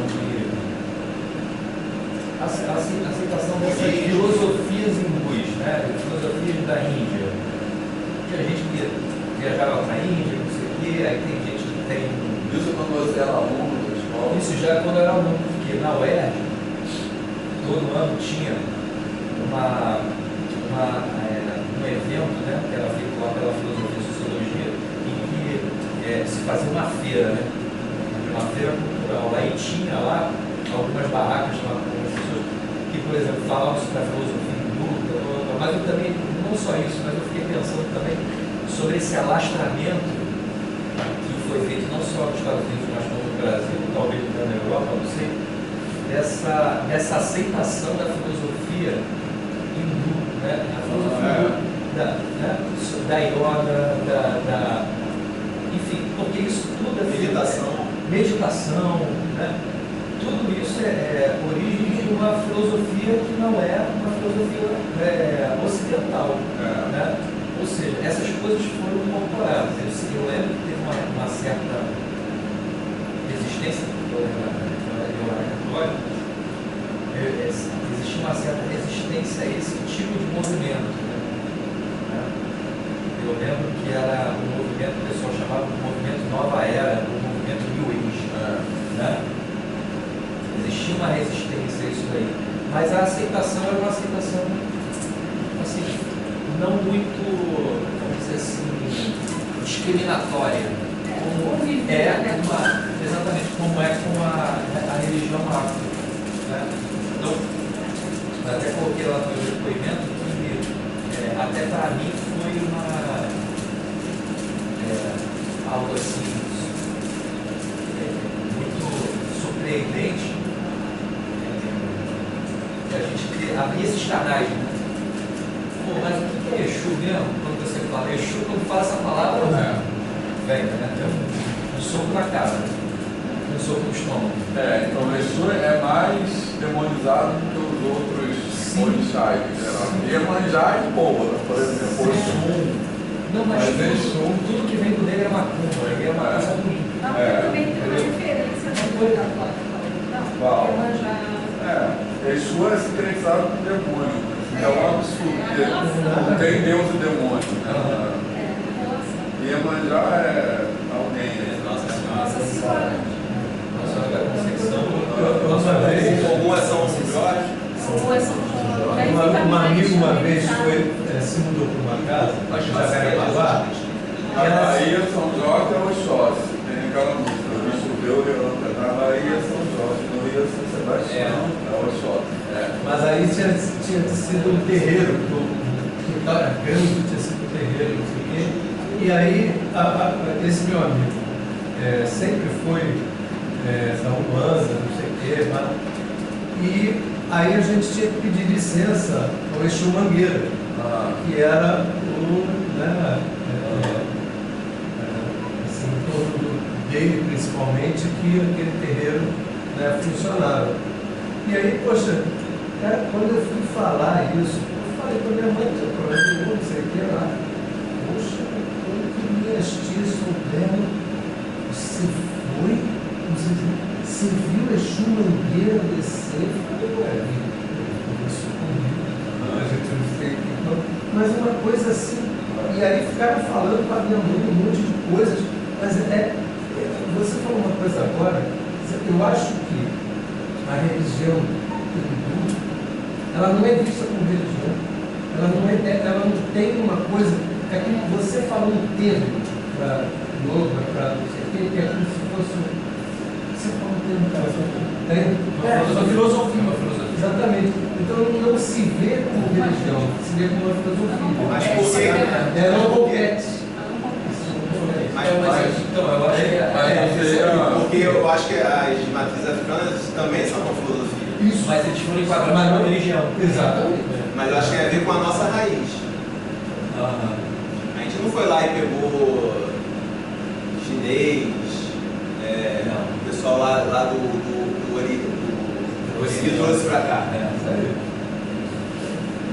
dessas filosofias hindus, né? Filosofias da Índia. Tinha gente que viajava para a Índia, não sei o quê, aí tem gente que tem. Isso quando você era aluno da escola? Isso já quando eu era aluno, porque na UERJ, todo ano tinha um evento, né? Que era feito lá pela filosofia e sociologia, em que se fazia uma feira, né? Uma feira cultural. Aí tinha lá algumas barracas lá com as pessoas que, por exemplo, falavam sobre a filosofia hindu, mas eu também, não só isso, mas eu fiquei pensando também sobre esse alastramento que foi feito não só nos Estados Unidos, mas como no Brasil, talvez na Europa, não sei, dessa aceitação da filosofia hindu, né? A filosofia da yoga, enfim, porque isso tudo é meditação, né? Tudo isso é origem de uma filosofia que não é uma filosofia ocidental, né? Ou seja, essas coisas foram incorporadas. Eu lembro que teve uma certa resistência, eu era católico, existia uma certa resistência a esse tipo de movimento, né? Eu lembro que era um movimento que o pessoal chamava de movimento Nova Era, o movimento New Age, né? Existia uma resistência a isso daí, mas a aceitação era uma aceitação assim, não muito, vamos dizer assim, discriminatória, exatamente como é com a religião afro, né? Então, até coloquei lá no meu depoimento que até para mim foi algo assim muito surpreendente que a gente abrir esses canais, né? Pô, mas o que é Exu mesmo? Quando você fala Exu, quando fala essa palavra, vem, né? Um soco na cara, um soco no estômago. Então o Exu é mais demonizado do que os outros orixás em geral. Iemanjá e Pomba, por exemplo. Não, mas tudo que vem do negro é macumba, é uma coisa ruim. Não, também tem uma referência do católico. Qual? Iemanjá. Exu é sincretizado com o demônio. É um absurdo. Não tem Deus e demônio. Iemanjá é alguém. Nossa Senhora. Nossa Senhora da Conceição. Algumas são Jorge. Um amigo uma vez se mudou para uma casa, acho que já era lá. A Bahia, São Jorge é o Oxóssi. Tem aquela música, o bicho choveu, na Bahia, São Jorge, no Rio, São Sebastião, é o Oxóssi. Mas aí tinha sido um terreiro, que estava grande, tinha sido um terreiro, não sei o quê. E aí, esse meu amigo sempre foi da Umbanda, não sei o quê, e aí a gente tinha que pedir licença ao Exu Mangueira, que era assim, em torno dele, principalmente, que aquele terreiro funcionava. E aí, poxa, quando eu fui falar isso, eu falei para minha mãe, tinha problema nenhum, não sei o que lá. Poxa, quando que minhas tias souberam, você viu Exu Mangueira descer? Eu falei, ué, isso comigo. A gente não sei o que. Mas uma coisa assim, e aí ficaram falando para minha mãe um monte de coisas, mas você falou uma coisa agora, eu acho que a religião hindu, ela não é vista como religião, ela não tem uma coisa, é como você falou um termo para yoga, para não sei o que é como se fosse, você falou um termo para uma filosofia. Exatamente. Então não se vê como religião, se vê como uma filosofia. Mas por que? Não compete. Então, eu acho que porque eu acho que as matrizes africanas também são uma filosofia. Isso. mas eles foram enquadrados na religião. Exatamente. Mas eu acho que tem a ver com a nossa raiz. A gente não foi lá e pegou chinês, o pessoal lá do Oriente, e trouxe pra cá.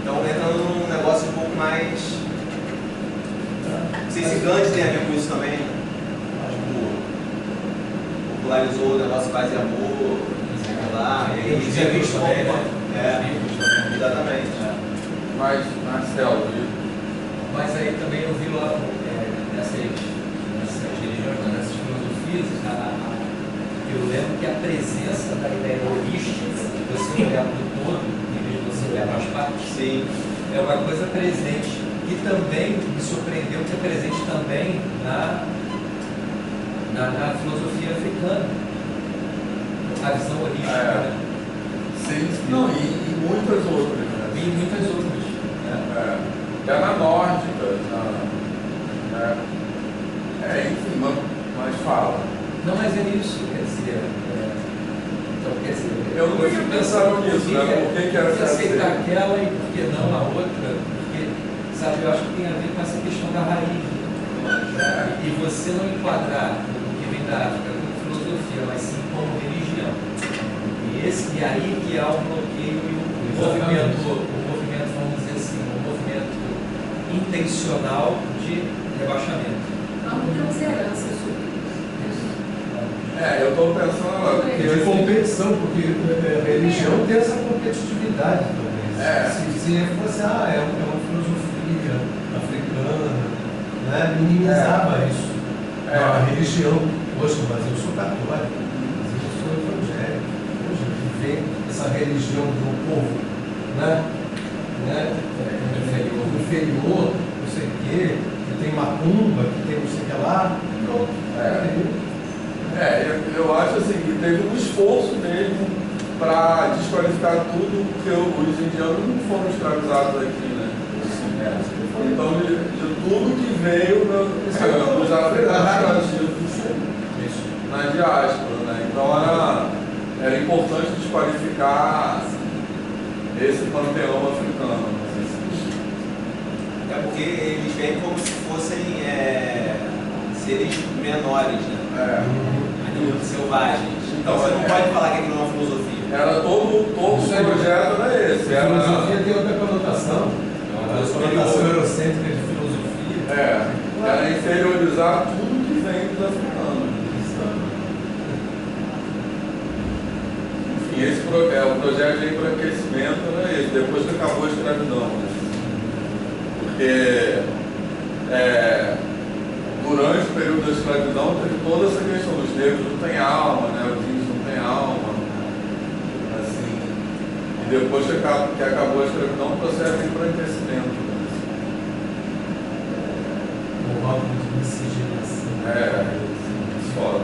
Então entra num negócio um pouco mais. Não sei se Gandhi tem a ver com isso também. Popularizou o negócio paz e amor, sei lá, e aí Os livros também, exatamente. Mas, Marcelo, Mas aí também eu vi lá nessas religiões, nessas filosofias, eu lembro que a presença da ideia holística, de você olhar para o todo, em vez de você olhar para as partes, Sim. é uma coisa presente, que também me surpreendeu, que é presente também na filosofia africana. A visão holística, né? Sim. Não, e muitas outras, né? E muitas outras. Até na nórdica, enfim, mas fala. Não, mas é isso, quer dizer. Então, quer dizer, Eu nunca tinha pensado nisso, né? Por que era você aceitar aquela e por que não a outra? Porque, sabe, eu acho que tem a ver com essa questão da raiz. E você não enquadrar o que vem da África como filosofia, mas sim como religião. E aí que há um bloqueio e um movimento, vamos dizer assim, um movimento intencional de rebaixamento. Não temos herança sobre isso. Eu estou pensando agora. De competição, porque a religião tem essa competitividade também. Se fosse, é uma filosofia africana, né? Minimizava isso. Não, a religião, poxa, mas eu sou católico, mas eu sou evangélico. Poxa, vem essa religião do povo, né? Inferior, não sei o quê, que tem macumba, que tem não sei o que lá. Eu acho assim que teve um esforço mesmo para desqualificar tudo, porque os indianos não foram escravizados aqui, né? Então, de tudo que veio dos africanos na diáspora, né? Então era importante desqualificar esse panteão africano. É porque eles vêm como se fossem seres menores, né? Selvagens. Então você não pode falar que aquilo é uma filosofia. Era todo o projeto era esse. A filosofia tem outra conotação. A conotação eurocêntrica de filosofia. Era inferiorizar tudo que vem dos africanos. Enfim, esse o projeto de embranquecimento era esse, depois que acabou a escravidão. Né? Porque durante o período da escravidão teve toda essa questão dos negros não têm alma, né? Os índios não têm alma. depois que acabou a escravidão, o processo de embranquecimento. O rótulo de miscigenação. Foda.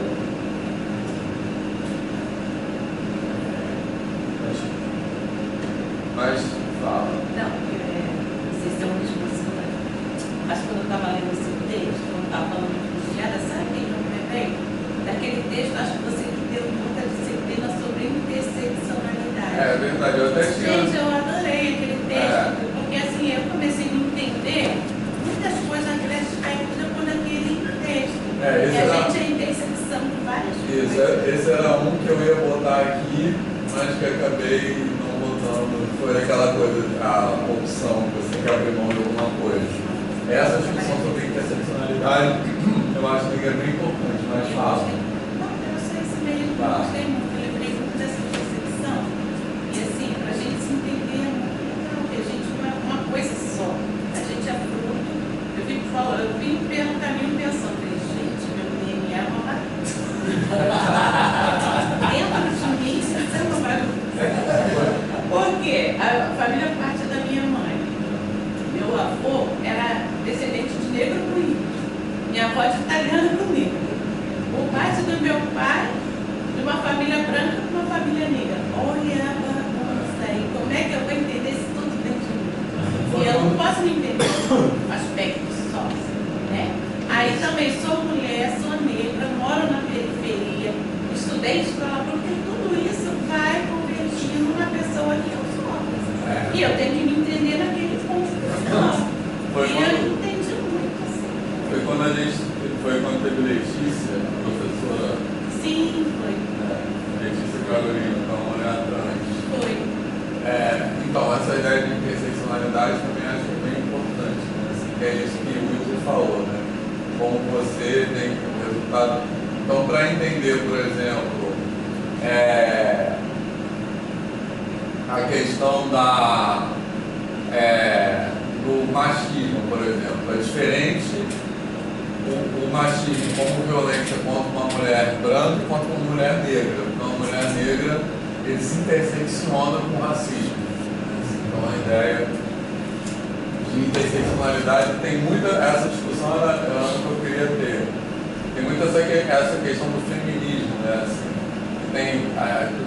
Mas, fala. Não, vocês estão me expulsando. Acho que quando eu estava lendo esse texto, quando eu estava falando de miscigenada, sabe o que eu me lembrei? Daquele texto, acho que você que deu muita disciplina sobre interseccionalidade. É verdade, eu até tinha. Gente, eu adorei aquele texto, porque assim, eu comecei a entender muitas coisas naquele aspecto depois daquele texto. E a gente é intersecção de várias coisas. Esse era um que eu ia botar aqui, mas que acabei não botando. Foi aquela coisa, a opção, que você tem que abrir mão de alguma coisa. Essa discussão sobre interseccionalidade, eu acho que é bem importante, mais fácil. Não, eu sei esse mesmo, eu gostei muito, eu lembrei muito dessa intersecção. E assim, para a gente se entender é muito legal, porque a gente não é uma coisa só. A gente é fruto. Eu fico falando, eu vim pelo caminho pensando, falei, gente, meu DNA é uma bagunça. Dentro de mim, isso é uma bagunça. Por quê? A família parte da minha mãe. Meu avô era descendente de negro com índio. Minha avó de italiano com negro. O parte do meu pai, de uma família branca com uma família negra. Olha a bagunça aí. Como é que eu vou entender isso tudo dentro de mim? E eu não posso me entender aspectos só, né? Aí também sou mulher, sou negra, moro na periferia, estudei escola, porque tudo isso vai convergindo na pessoa que eu sou. E eu tenho que me entender naquele ponto que eu sou. E eu entendi muito assim. Foi quando teve Letícia, a professora. Sim, foi. Letícia Carolina, para uma mulher trans. Foi. Então, essa ideia de interseccionalidade também acho que é bem importante, né? Assim, que é isso que o Wilson falou, né? Como você tem um resultado. Então, para entender, por exemplo, a questão do machismo, por exemplo, é diferente o machismo como violência contra uma mulher branca e contra uma mulher negra. Então, a mulher negra, ele se intersecciona com o racismo. Então, a ideia de interseccionalidade tem muita, essa discussão era o que eu queria ter. Tem muita essa questão do feminismo, né? Assim,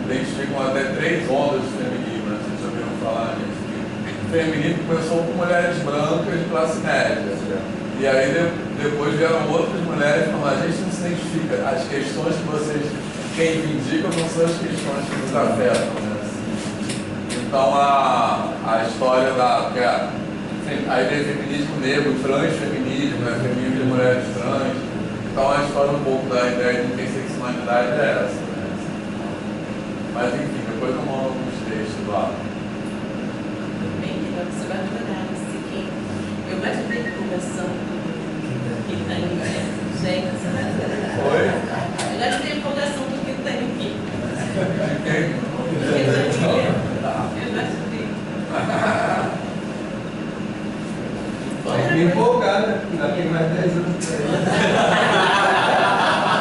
identificam até 3 ondas de feminismo, né? Vocês já ouviram falar nisso? O feminismo começou com mulheres brancas de classe média. E aí depois vieram outras mulheres e falaram, a gente não se identifica, as questões que vocês reivindicam não são as questões que nos afetam, né? Então a história aí vem feminismo negro, transfeminismo, né? Feminismo de mulheres trans. Então a história um pouco da ideia de interseccionalidade é essa, né? Mas enfim, depois eu mando alguns textos lá. Bem legal, você vai adorar esse aqui. Eu gosto de empolgação Quintanilha. Gente, você vai adorar. Oi? Eu gosto de empolgação do Quintanilha. Quem? Quintanilha. Eu gosto de. Tem que me empolgar, né? Ainda tem mais 10 anos.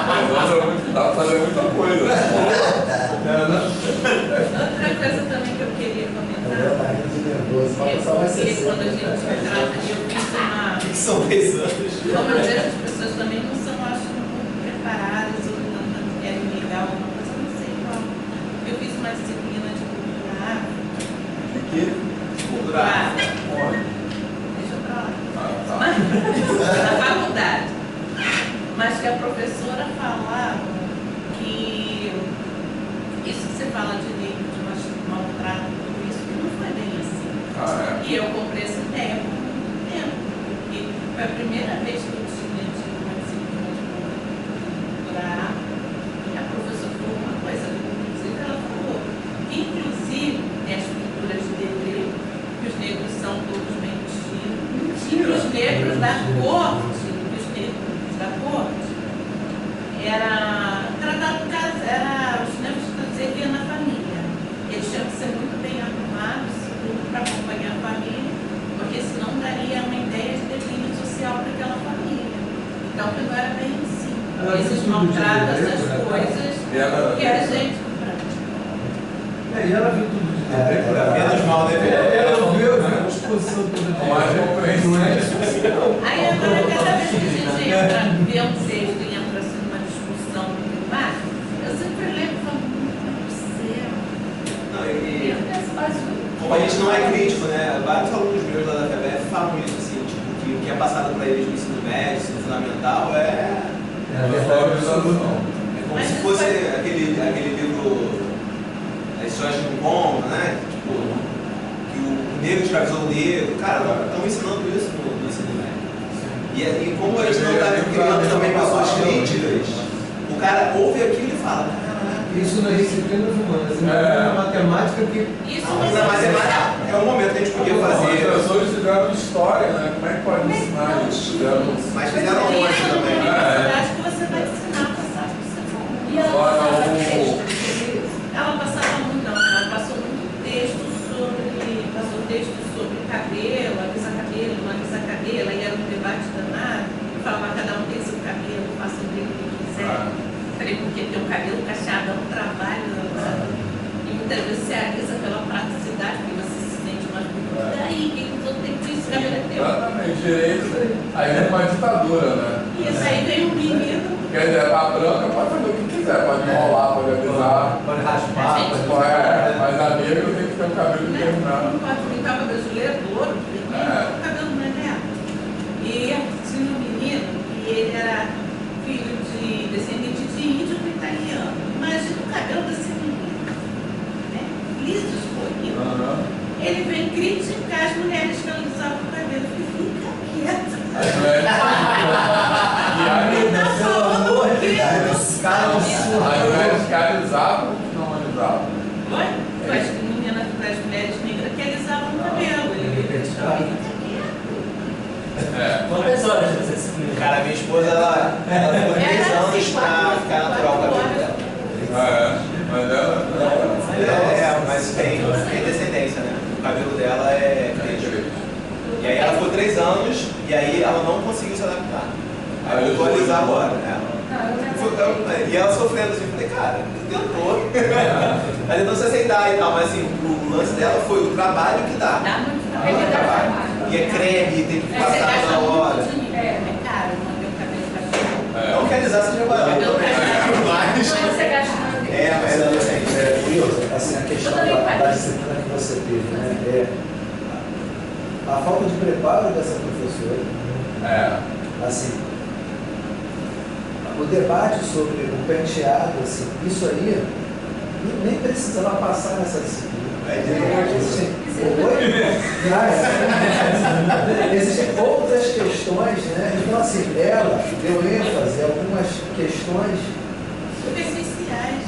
Mas dá pra fazer muita coisa. Outra coisa também que eu queria comentar. Porque quando a gente trata, eu fiz uma. Que são 10 anos. Como às vezes as pessoas também não são, acho, muito preparadas ou não querem ligar alguma coisa, eu não sei qual. Eu fiz uma disciplina de cultura afro. De quê? Cultura afro. Deixa eu pra lá. Na faculdade. Mas que a professora falava que isso que você fala de negro, de maltrato, tudo isso, que não foi bem assim. E eu comprei essa ideia por muito tempo, porque foi a primeira vez que eu tinha uma disciplina de cultura afro, e a professora falou uma coisa, inclusive ela falou, inclusive as culturas de Dedê, que os negros são todos bem vestidos, e que os negros da corte, era tratado de casa, era os negros que serviam na família. Eles tinham que ser muito bem arrumados, para acompanhar a família, porque senão daria uma ideia de declínio social para aquela família. Então, que não era bem assim. Esses maltratos, essas coisas, que a gente. E ela viu tudo de Menos mal, né? Eu vi a exposição toda de Mais compreensível. Aí agora, cada vez que a gente entra, vê um texto e entra assim numa discussão no debate, eu sempre lembro e falo, meu céu, Não, como como a gente não é crítico, né? Vários alunos meus lá da FEBEF falam isso, assim, tipo, que o que é passado para eles no ensino médio, ensino fundamental é como se fosse aquele livro As Histórias de um Conto, né? Tipo, que o negro escravizou o negro. Cara, estão ensinando isso no ensino médio. E como eles não estão criando também pessoas críticas, o cara ouve aquilo e fala, isso nas disciplinas humanas. Na matemática que. isso na matemática é um momento que a gente podia fazer. Os professores fizeram história, né? Como é que pode ensinar isso? Mas fizeram longe também. Acho que você vai ensinar a passar por você. E ela passava muito, não, ela passou muito texto sobre cabelo, alisa cabelo, não alisa cabelo, aí era um debate danado, falava cada um tem seu cabelo, faça o que quiser. Falei, porque ter um cabelo cacheado é um trabalho danado. E muitas vezes você alisa pela praticidade, porque você se sente mais bonito. Daí, quem todo tempo isso, o cabelo é teu. Exatamente, direito. Aí é uma ditadura, né? Isso aí vem um menino. Quer dizer, a branca pode fazer o que quiser, pode enrolar, pode avisar. Pode raspar, Mas a negra tem que ter um cabelo determinado. Não pode brincar com o brasileiro, louro, o cabelo não é neto. E tinha um menino que ele era filho de descendente de índio com italiano. Imagina o cabelo desse menino, né? Liso, escorrido. Ele vem criticar as mulheres que usavam o cabelo. Fica quieto. As mulheres que alisavam ou que não alisavam? Oi? As mulheres negras que alisavam o cabelo. Ele fica quieto. Quantas horas você disciplina? Cara, minha esposa, ela ficou 3 anos pra ficar natural o cabelo dela. Mas ela. Mas tem descendência, né? O cabelo dela é crespo. E aí ela ficou 3 anos e aí ela não conseguiu se adaptar. Aí voltou a alisar agora, né? E ela sofrendo assim, eu falei, cara, tu tentou. Ela tentou se aceitar e tal, mas assim, o lance dela foi o trabalho que dá. Dá muito trabalho. E é creme, tem que passar na hora. É caro manter o cabelo cacheado. Não que alisar seja barato também, mas... Você gasta curioso, assim, a questão da disciplina que você teve, né? A falta de preparo dessa professora. Assim, o debate sobre o penteado, assim, isso aí nem precisava passar nessa disciplina. Existem outras questões, né? Então, assim, ela deu ênfase em algumas questões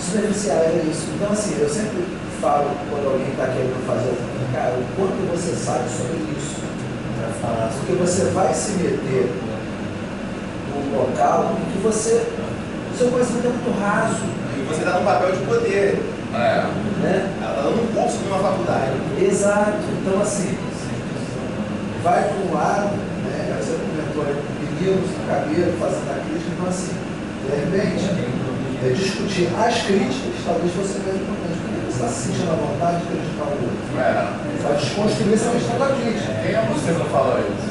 superficiais, é isso. Então, assim, eu sempre falo, quando alguém está querendo fazer alguma, cara, o quanto você sabe sobre isso, para falar, porque você vai se meter num local em que o seu conhecimento é muito raso. E você está num papel de poder. Né? Ela está dando um curso numa faculdade. Exato. Então, assim, vai para um lado, né? Você comentou aí com meninos, no cabelo, fazendo a crítica. Então, assim, de repente, discutir as críticas talvez fosse mais importante. Porque você está se sentindo à vontade de criticar o outro. Vai desconstruir essa questão da crítica. Quem é você que fala isso?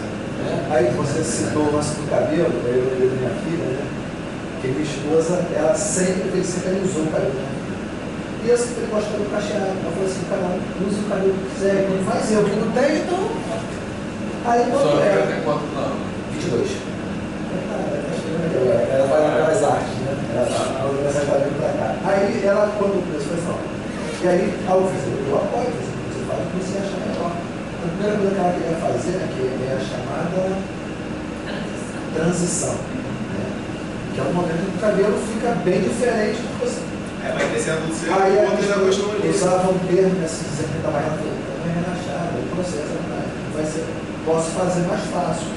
Aí você citou o lance do cabelo, eu e minha filha, né? Que minha esposa, ela sempre alisou o cabelo, né? E eu sempre gosto do cacheado. Ela falou assim, cara, use o cabelo que quiser, quando faz eu, que não tem, então. Aí quando ela tem quantos anos? 22. Ela vai para as artes, né? Ela vai vir para cá. Aí ela, quando começou, foi assim, e aí, ao fazer, eu apoio, você faz o que você acha melhor. A primeira coisa que ela queria fazer, né, que é a chamada transição. Né? Que é um momento que o cabelo fica bem diferente do que você. Vai crescendo o seu, Aí o outro já gostou muito. usava um termo assim, dizendo que estava relaxado, o processo vai ser, posso fazer mais fácil.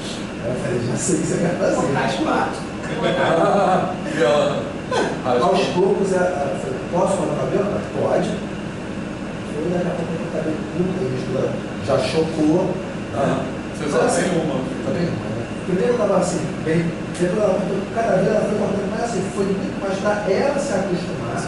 Aí eu falei, já sei o que você quer fazer. Mais fácil. Aos poucos, ela falou, posso cortar o cabelo? Pode. Eu daqui a pouco eu cabelo curto, a mistura já chocou. Você só tem uma. Só tem uma, né? Primeiro eu estava assim, bem, depois cada vez ela foi cortando mais assim, foi muito mais para ela se acostumar.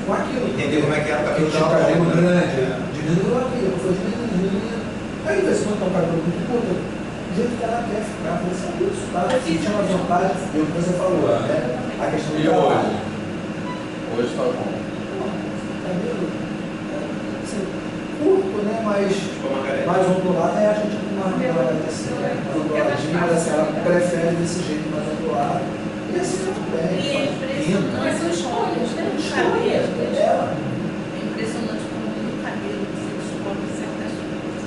com aquilo. Entender como é que era o cabelo Aquele tinha um dela. cabelo grande, É. diminuiu aquilo, foi diminuindo. Aí, de vez em quando tá um cabelo muito curto, do jeito que ela quer ficar, você sabe isso, tá? Sentindo a vontade, e o que você falou, né? A questão do E trabalho. hoje tá bom. Cabelo, assim, curto, né? Mas Tipo uma careca. mais ondulado, a gente com uma careca assim, né? Onduladinha, mas assim, ela prefere desse jeito mais ondulado. E assim tudo bem. E é impressionante. Mas são escolhas, né? O cabelo Dela. é impressionante como no cabelo você descobre certas coisas.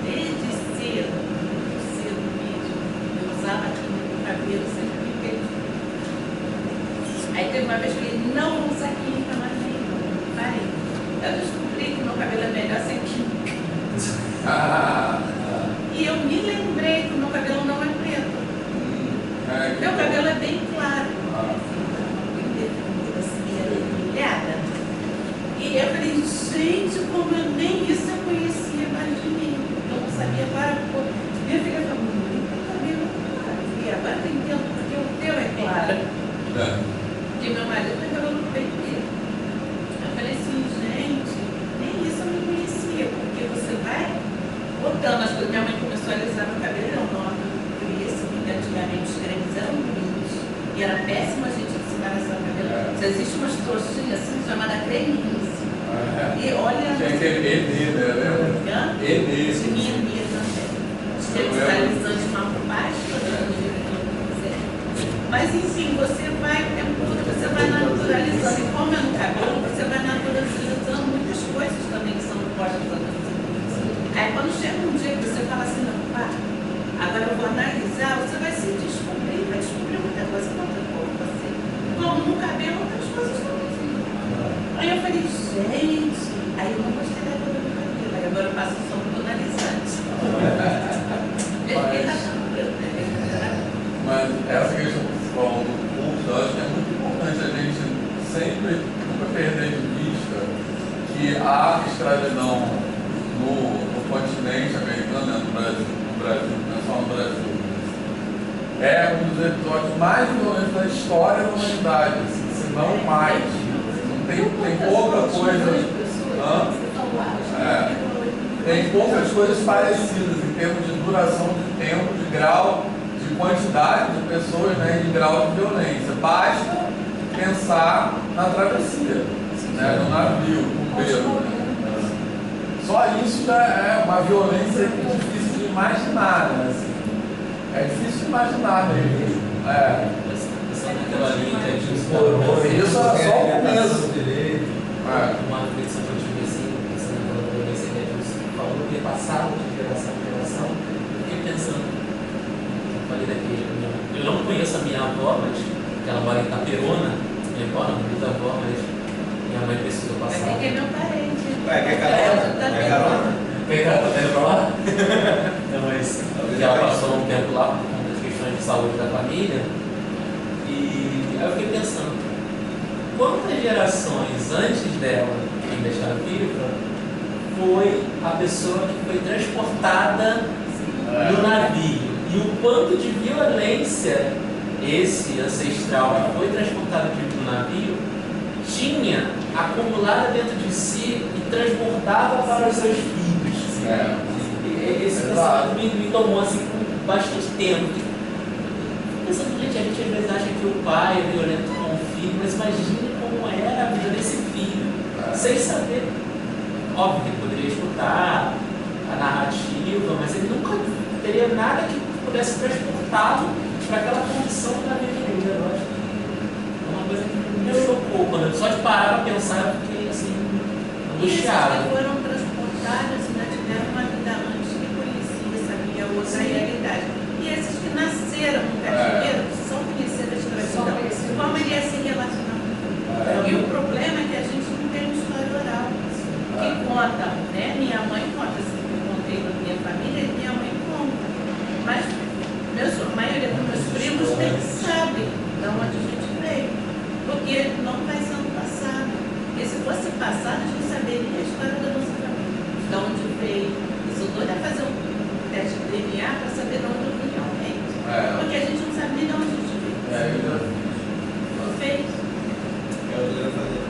Desde cedo, muito cedo mesmo, eu usava aqui no cabelo, sempre fiquei. Aí teve uma vez que eu falei, não usa química mais nenhuma. Parei. Eu descobri que meu cabelo é melhor sem química. E eu me lembrei que o meu cabelo não é preto. Meu cabelo é bem claro. Assim, era brilhada. E eu falei, gente, como eu nem isso eu conhecia mais de mim. Eu não sabia para pôr. Minha filha falou, meu cabelo é claro. E agora eu entendo porque o teu é claro. Porque meu marido tem cabelo bem preto. Eu falei assim, gente, nem isso eu não conhecia. Porque você vai botando as coisas. Minha mãe começou a alisar meu cabelo, eu não. Antigamente os cremes eram ruins e era péssimo a gente ensinar essa cabelo. Existe umas trouxinhas assim chamada cremice. E olha. Tinha aquele ED, né? Lembra? ED. Tinha mesmo até. Digitalizante mal por baixo. Mas enfim, você vai o tempo todo, você vai naturalizando. E como é no cabelo, você vai naturalizando muitas coisas também que são postas a você. Aí quando chega um dia que você fala assim, não, pá. Agora eu vou analisar, você vai se descobrir, vai descobrir muita coisa contra você. Como no cabelo, outras coisas também. Aí eu falei, gente, aí eu não gostei da cor do meu cabelo, aí agora eu passo sombra tonalizante. Mas essa questão que você falou do curso, eu acho que é muito importante a gente sempre, nunca perder de vista que a escravidão no continente americano, no Brasil, não é só no Brasil, é um dos episódios mais violentos da história da humanidade, assim, se não mais. Não tem pouca coisa. Tem poucas coisas parecidas em termos de duração de tempo, de grau, de quantidade de pessoas, né, e de grau de violência. Basta pensar na travessia, né, no navio, no beiro. Só isso já é uma violência difícil de imaginar, né? Assim. É difícil de imaginar mesmo. Aquela linha de Isso é só o começo. uma reflexão que eu tive assim, pensando naquela violência que a gente falou, que é passado de geração em geração. Eu fiquei pensando, eu falei daqui, eu não conheço a minha avó, mas ela mora em Itaperuna, minha avó não, minha avó, mas minha mãe precisou Mas passar. tem que é meu parente. Quer carona? Quer carona? Pegar a pra lá? Não, mas ela passou um tempo lá por conta das questões de saúde da família. E aí eu fiquei pensando, quantas gerações antes dela, que ainda está viva, foi a pessoa que foi transportada no navio? E o quanto de violência esse ancestral que foi transportado no navio tinha acumulada dentro de si e transbordava para os seus filhos. Esse pensamento me tomou assim por bastante tempo. Pensando, gente, a gente às vezes acha que o pai é violento com o filho, mas imagine como era a vida desse filho, sem saber. Óbvio que ele poderia escutar a narrativa, mas ele nunca teria nada que pudesse transportá-lo para aquela condição da vida dele. Eu acho que é uma coisa que me chocou. Quando só de parar para pensar, eu fiquei assim, angustiado. Essas que foram transportadas ainda tiveram uma vida antes que conhecia, sabia outra realidade. E esses que nasceram no cativeiro só conheceram a escravidão. Como ele ia se relacionar com ele. E o problema é que a gente não tem uma história oral que conta, né? Minha mãe conta, assim, eu contei na minha família, e minha mãe conta. Mas a maioria dos meus primos nem sabe de onde a gente veio, porque não vai sendo passado. Porque se fosse passado, a gente saberia a história da nossa família, de onde veio. Eu sou doida a fazer um teste de DNA para saber de onde eu vim realmente. Porque a gente não sabe nem de onde a gente veio. Eu já Não fez. Eu já fazer.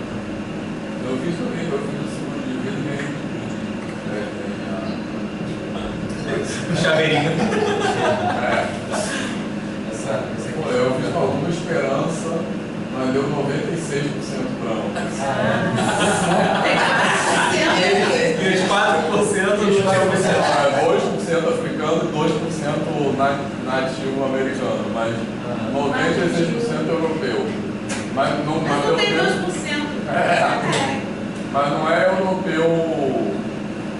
fiz o livro, eu fiz o seguro de vida e Chaveirinho. Eu fiz com alguma esperança, mas deu 96% branco. E os 4% do 2% africano e 2% nativo americano, mas 96% europeu. Mas não tem 2%. Mas não é europeu,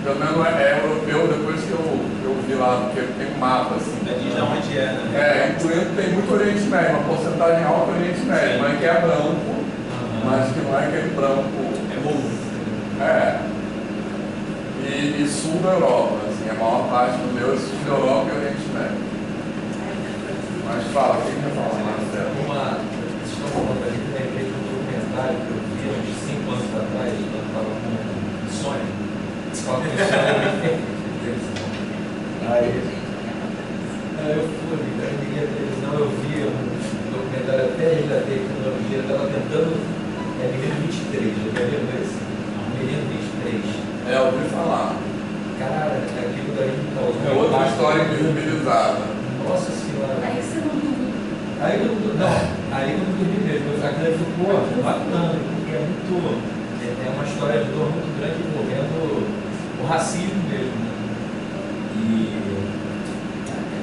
pelo menos não é europeu depois que eu vi lá, porque tem um mapa assim. Diz de onde é, né? Incluindo tem muito Oriente Médio, uma porcentagem alta do Oriente Médio, mas que é branco, mas que não é aquele branco. É bom. E sul da Europa, assim, a maior parte do meu é sul da Europa e Oriente Médio. Mas fala, quem quer falar mais dela? Vocês estão falando ali, lembrei de um documentário que eu vi uns 5 anos atrás, quando eu estava com Sônia. Aí eu fui, eu liguei a televisão, eu vi um documentário até da tecnologia, eu estava tentando, Menino 23, já viu esse? Menino 23. Eu ouvi falar. Cara, aquilo daí causou outra história invisibilizada. Nossa Senhora. Aí você não dormiu. Aí eu não dormi mesmo, aquilo aí ficou bacana, porque é uma história de dor muito grande envolvendo o racismo mesmo, né? E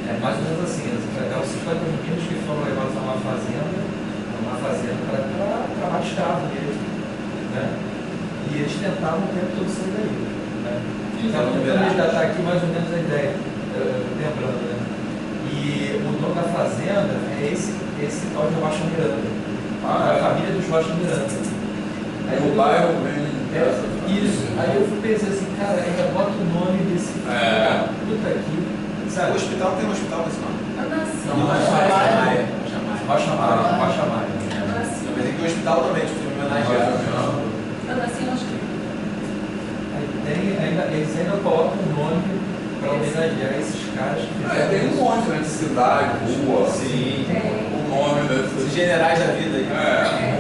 é mais ou menos assim, os 50 meninos que foram levados a uma fazenda para trabalho escravo mesmo, né? E eles tentavam o tempo todo sair daí, né? Então, tentando resgatar aqui mais ou menos a ideia, lembrando, né? E o dono da fazenda é esse tal de Rocha Miranda, a família dos Rocha Miranda. Aí o bairro vem isso. Aí eu pensei assim, cara, ainda bota o nome desse puta aqui, sabe? O hospital tem um hospital nesse nome? Rocha Maia. Eu pensei que o hospital também, tipo, em homenagem a... Eles ainda colocam um nome para homenagear esses caras que fizeram tem um monte, né, de cidade, rua, sim, o nome desses generais da vida aí.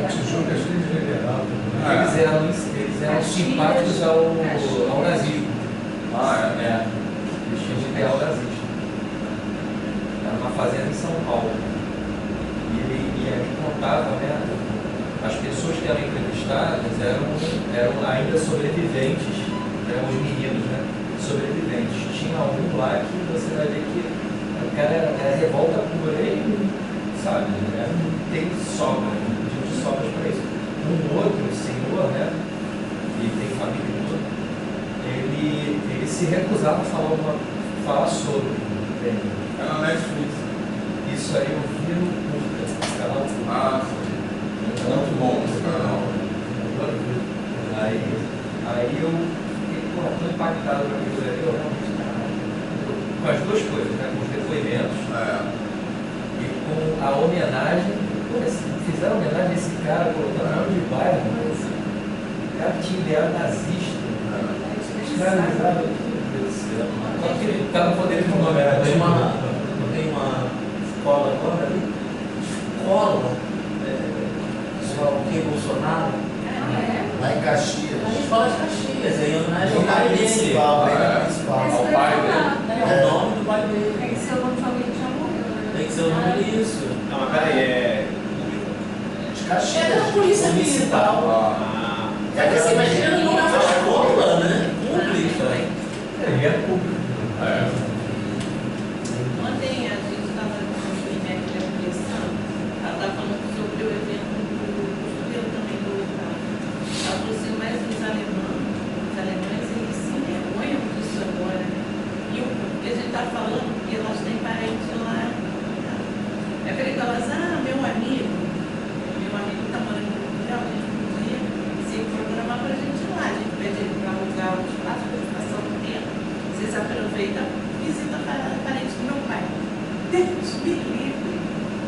Tijuca, cheio de general. Eles eram simpáticos ao nazismo. Eles tinham um ideal nazista. Era uma fazenda em São Paulo. E ele contava, né? As pessoas que eram entrevistadas eram ainda sobreviventes, né, os meninos, né, sobreviventes. Tinha um lá que você vai ver que o cara era revolta pura, ele, sabe, não tem sobra, não tinha sobras para isso. Um outro senhor, né, que tem família e tudo, ele se recusava a falar sobre. É na Netflix. Isso aí eu vi no curta, canal curta. Muito bom esse canal. Aí eu fiquei tão impactado com aquilo ali, eu realmente, com as duas coisas, né? Com os depoimentos e com a homenagem. Fizeram homenagem a esse cara, colocando nome de bairro, mas o cara tinha ideal nazista. Escravizado, meu Deus do céu. Só que ele não poderia ter um nome. Tem uma escola agora ali? Escola? Que Bolsonaro? Lá em Caxias. A escola de Caxias, em homenagem ao pai dele. Principal. Ao pai dele. É o nome do pai dele. Tem que ser o nome de alguém que já morreu, né? Tem que ser o nome disso. Não, mas peraí, é... De Caxias. É da polícia municipal. É que você imagina não é uma escola, né? Pública. Ele é público. Ontem a gente estava conversando, ela estava falando sobre o evento do também do local. Ela falou assim, mas os alemães eles se envergonham disso agora, né? E o que a gente está falando, porque elas têm parentes lá. É que ele fala assim, meu amigo está morando em Portugal, a gente podia se programar para a gente ir lá, a gente pede ele para alugar o espaço para passar um tempo. Vocês aproveitam, visita parente do meu pai. Deus me livre.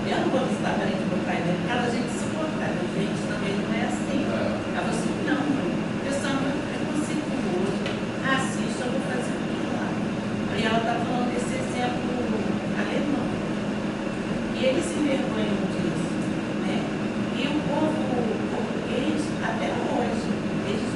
Eu não vou visitar parente do meu pai, né? Cada gente suportável. Gente, também não é assim. Ela falou assim, não, o pessoal não é preconceituoso. Assista, eu vou fazer tudo lá. E ela está falando desse exemplo alemão. E eles se envergonham disso, né? E o povo português, até hoje, eles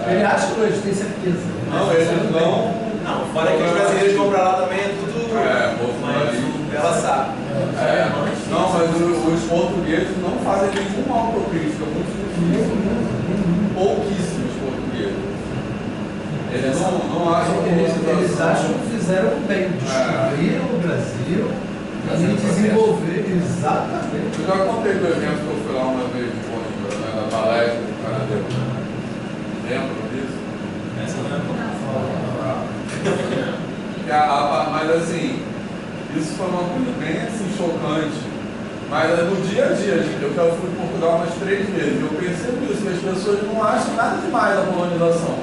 Ele acha que eles têm certeza. Não, eles não. Não, fora que os brasileiros vão pra lá também, é tudo Bolsonarista. bela saco. Não, mas os portugueses não fazem nenhuma autocrítica, pouquíssimos portugueses. Eles não acham que Eles acham que fizeram bem, descobriram o Brasil e desenvolver exatamente. Eu já contei do evento que eu fui lá uma vez em Coimbra, né, na palestra do cara deu. Lembram disso? Essa não é Mas assim, isso foi uma coisa bem assim, chocante. Mas no dia a dia, eu já fui em Portugal umas 3 vezes, eu percebo isso, que as pessoas não acham nada demais da colonização.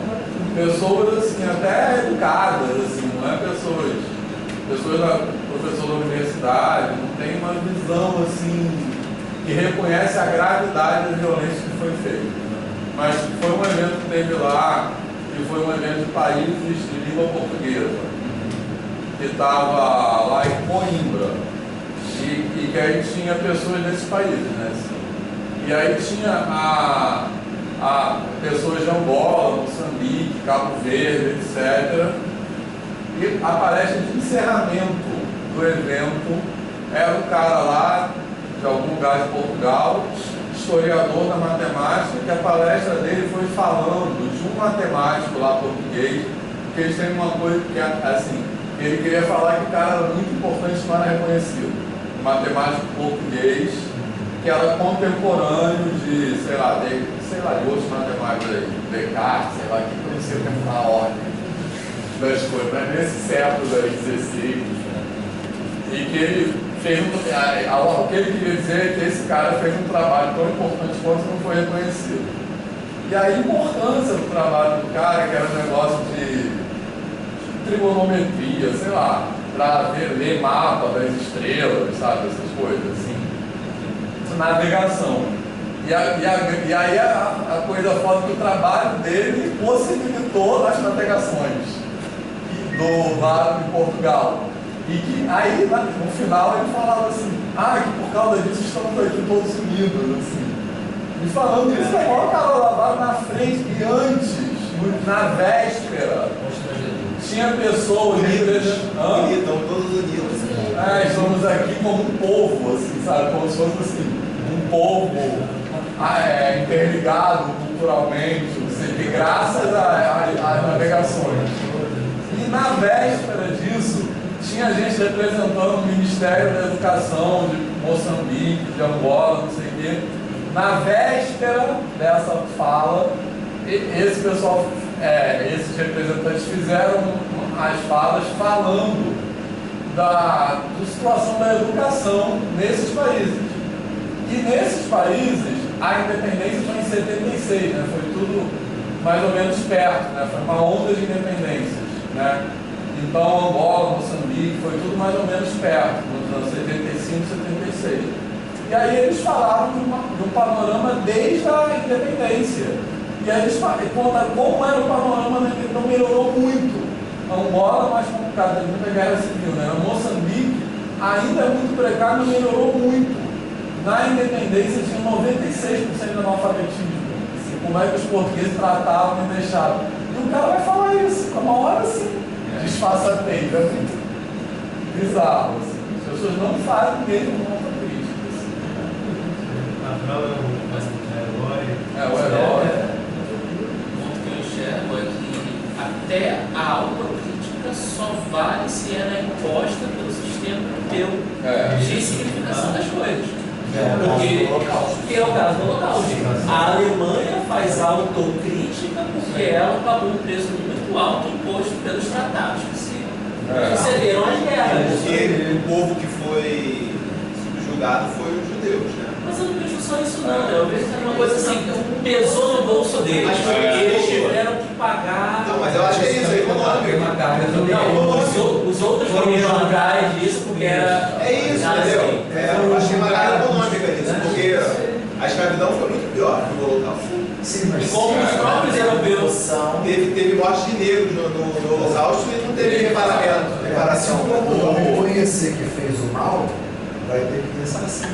Pessoas assim, até educadas, assim, não é pessoas professor da universidade, não tem uma visão assim que reconhece a gravidade da violência que foi feita. Mas foi um evento que teve lá, e foi um evento de países de língua portuguesa, que estava lá em Coimbra, e que aí tinha pessoas desses países, né? E aí tinha pessoas de Angola, Moçambique, Cabo Verde, etc. E a palestra de encerramento do evento era um cara lá, de algum lugar de Portugal, historiador da matemática, que a palestra dele foi falando de um matemático lá português, que eles têm uma coisa que assim, ele queria falar que o cara era muito importante, mas não era reconhecido. Um matemático português, que era contemporâneo de, sei lá, de outros matemáticos aí, Descartes, sei lá, que conhecia a ordem das coisas, mas nesse século aí, 16, e que ele fez o que ele queria dizer é que esse cara fez um trabalho tão importante quanto não foi reconhecido. E a importância do trabalho do cara, que era um negócio de trigonometria, sei lá, para ler mapa das estrelas, sabe, essas coisas assim, navegação. E aí a coisa foda que o trabalho dele possibilitou as navegações do lado de Portugal. E que aí, no final, ele falava assim, que por causa disso estamos aqui todos unidos, assim. E falando isso, o maior cara lavado na frente, e antes, na véspera, tinha pessoas unidos, estão todos unidos. Estamos aqui como um povo, assim, sabe? Como se fosse assim, um povo interligado culturalmente, assim, graças às navegações. E na véspera disso, tinha gente representando o Ministério da Educação de Moçambique, de Angola, não sei o quê. Na véspera dessa fala, esse pessoal, esses representantes fizeram as falas falando da situação da educação nesses países. E nesses países, a independência foi em 76, né? Foi tudo mais ou menos perto, né? Foi uma onda de independências, né? Então, Angola, Moçambique, foi tudo mais ou menos perto, nos anos 75, 76. E aí eles falaram de um panorama desde a independência. E aí eles contaram como era o panorama, né? Então melhorou muito. Angola, mais complicado, teve muita guerra civil, né? Moçambique ainda é muito precário, mas melhorou muito. Na independência tinha 96% de analfabetismo. Assim, como é que os portugueses tratavam e deixavam. E o cara vai falar isso, uma hora assim. Disfarçatez, é muito bizarro. Assim. As pessoas não fazem mesmo uma autocrítica. Assim. Cabral é o herói. O ponto que eu enxergo é que até a autocrítica só vale se ela é imposta pelo sistema europeu de significação das coisas. Porque é o caso do Holocausto. A Alemanha faz autocrítica porque ela pagou um preço muito alto imposto pelos tratados que se sucederam às guerras. Porque o povo que foi subjugado foi os judeus, né? Mas eu não vejo só isso não, eu vejo que é uma coisa assim, pesou no bolso deles. Eles tiveram que pagar. Não, mas eu acho que é isso aí, não, os outros foram atrás disso porque era. É isso, entendeu? Eu acho que é uma carga econômica disso, porque a escravidão foi muito pior que o Holocausto. Sim, mas e como os próprios europeus são. Teve morte de negros no Holocausto e não teve reparação. Quando reconhecer que fez o mal, vai ter que ter sanção.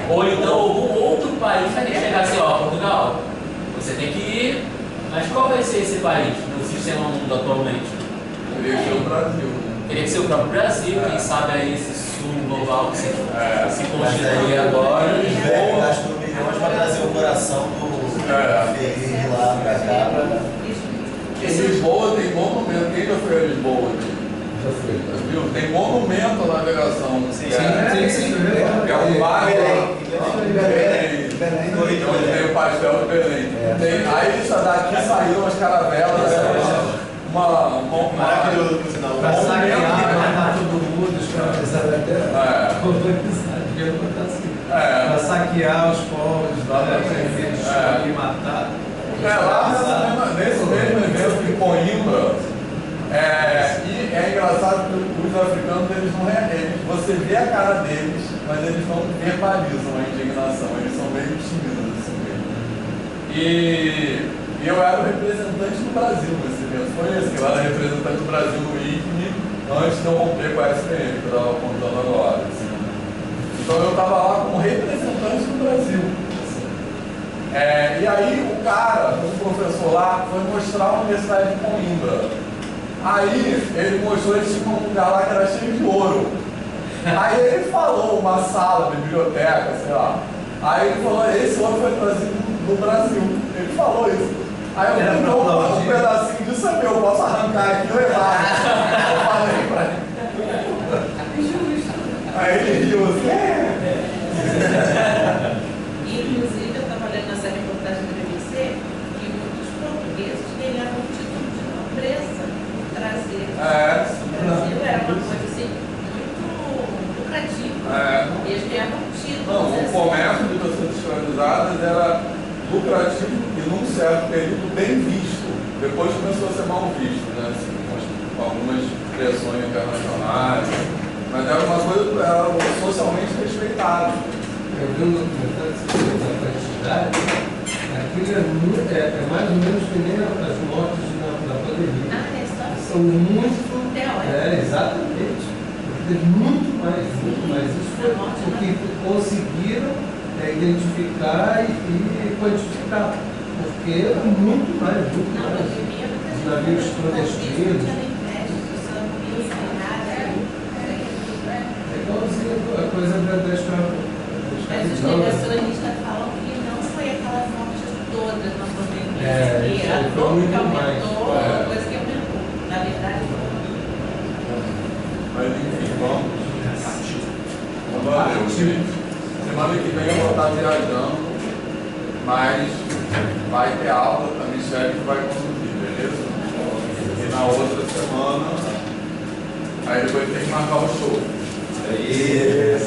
Ou então algum outro país vai ter que chegar assim, Portugal, você tem que Mas qual vai ser esse país no sistema mundo atualmente? Teria que ser o Brasil. Teria que ser o próprio Brasil, quem sabe aí esse sul global que se constitui agora. Lisboa gastou milhões para trazer o coração do Ferreira lá para cá. Em Lisboa tem monumento. Quem já foi a Lisboa? Já foi. Viu? Tem monumento à navegação. Sim, sim. Que é um bairro. Belém. Onde tem o pastel de Belém. Aí daqui saíram as caravelas. Maravilhoso, por sinal. Para saquear, matar todo mundo, escravizar até. Devia botar assim. Para saquear os povos, e matar. Lá nesse mesmo evento de Coimbra, e é engraçado que os africanos, você vê a cara deles, mas eles não verbalizam a indignação, eles são meio tímidos assim mesmo. E eu era o representante do Brasil nesse evento, foi esse, eu era representante do Brasil no ICNE, antes de eu romper com a SPM, que eu estava contando agora. Assim. Então eu estava lá como representante do Brasil. E aí o cara, o professor lá, foi mostrar a Universidade de Coimbra. Aí ele mostrou, ele tinha um lugar lá que era cheio de ouro. Aí ele falou, uma sala, biblioteca, sei lá. Aí ele falou, esse ouro foi trazido do Brasil. Ele falou isso. Aí eu falei, não, um pedacinho disso é meu, eu posso arrancar aqui e levar. Eu falei pra ele. Aí ele riu assim. Inclusive, eu estava lendo nessa reportagem da BBC que muitos portugueses ganharam um título de nobreza por trazer. O Brasil era uma coisa assim, muito lucrativa. E eles ganhavam títulos. Não, o comércio de pessoas escravizadas era lucrativo e num certo período bem visto. Depois começou a ser mal visto, né? Assim, com algumas pressões internacionais. Mas era uma coisa era socialmente respeitada. Eu vi um documentário da quantidade, aquilo é mais ou menos que nem as mortes da pandemia. São muito. Exatamente. Muito mais. Isso foi o que conseguiram identificar e quantificar. Porque era muito mais. Os navios clandestinos. É igualzinho a coisa da escravidão. Mas os negacionistas falam que não foi aquela morte toda na pandemia. Que a dor que aumentou, a coisa que aumentou. Na verdade, mas enfim, vamos. Valeu, gente. Semana que vem eu vou estar viajando, mas vai ter aula, a Michelle que vai conduzir, beleza? E na outra semana, aí depois tem que marcar o show. Aí.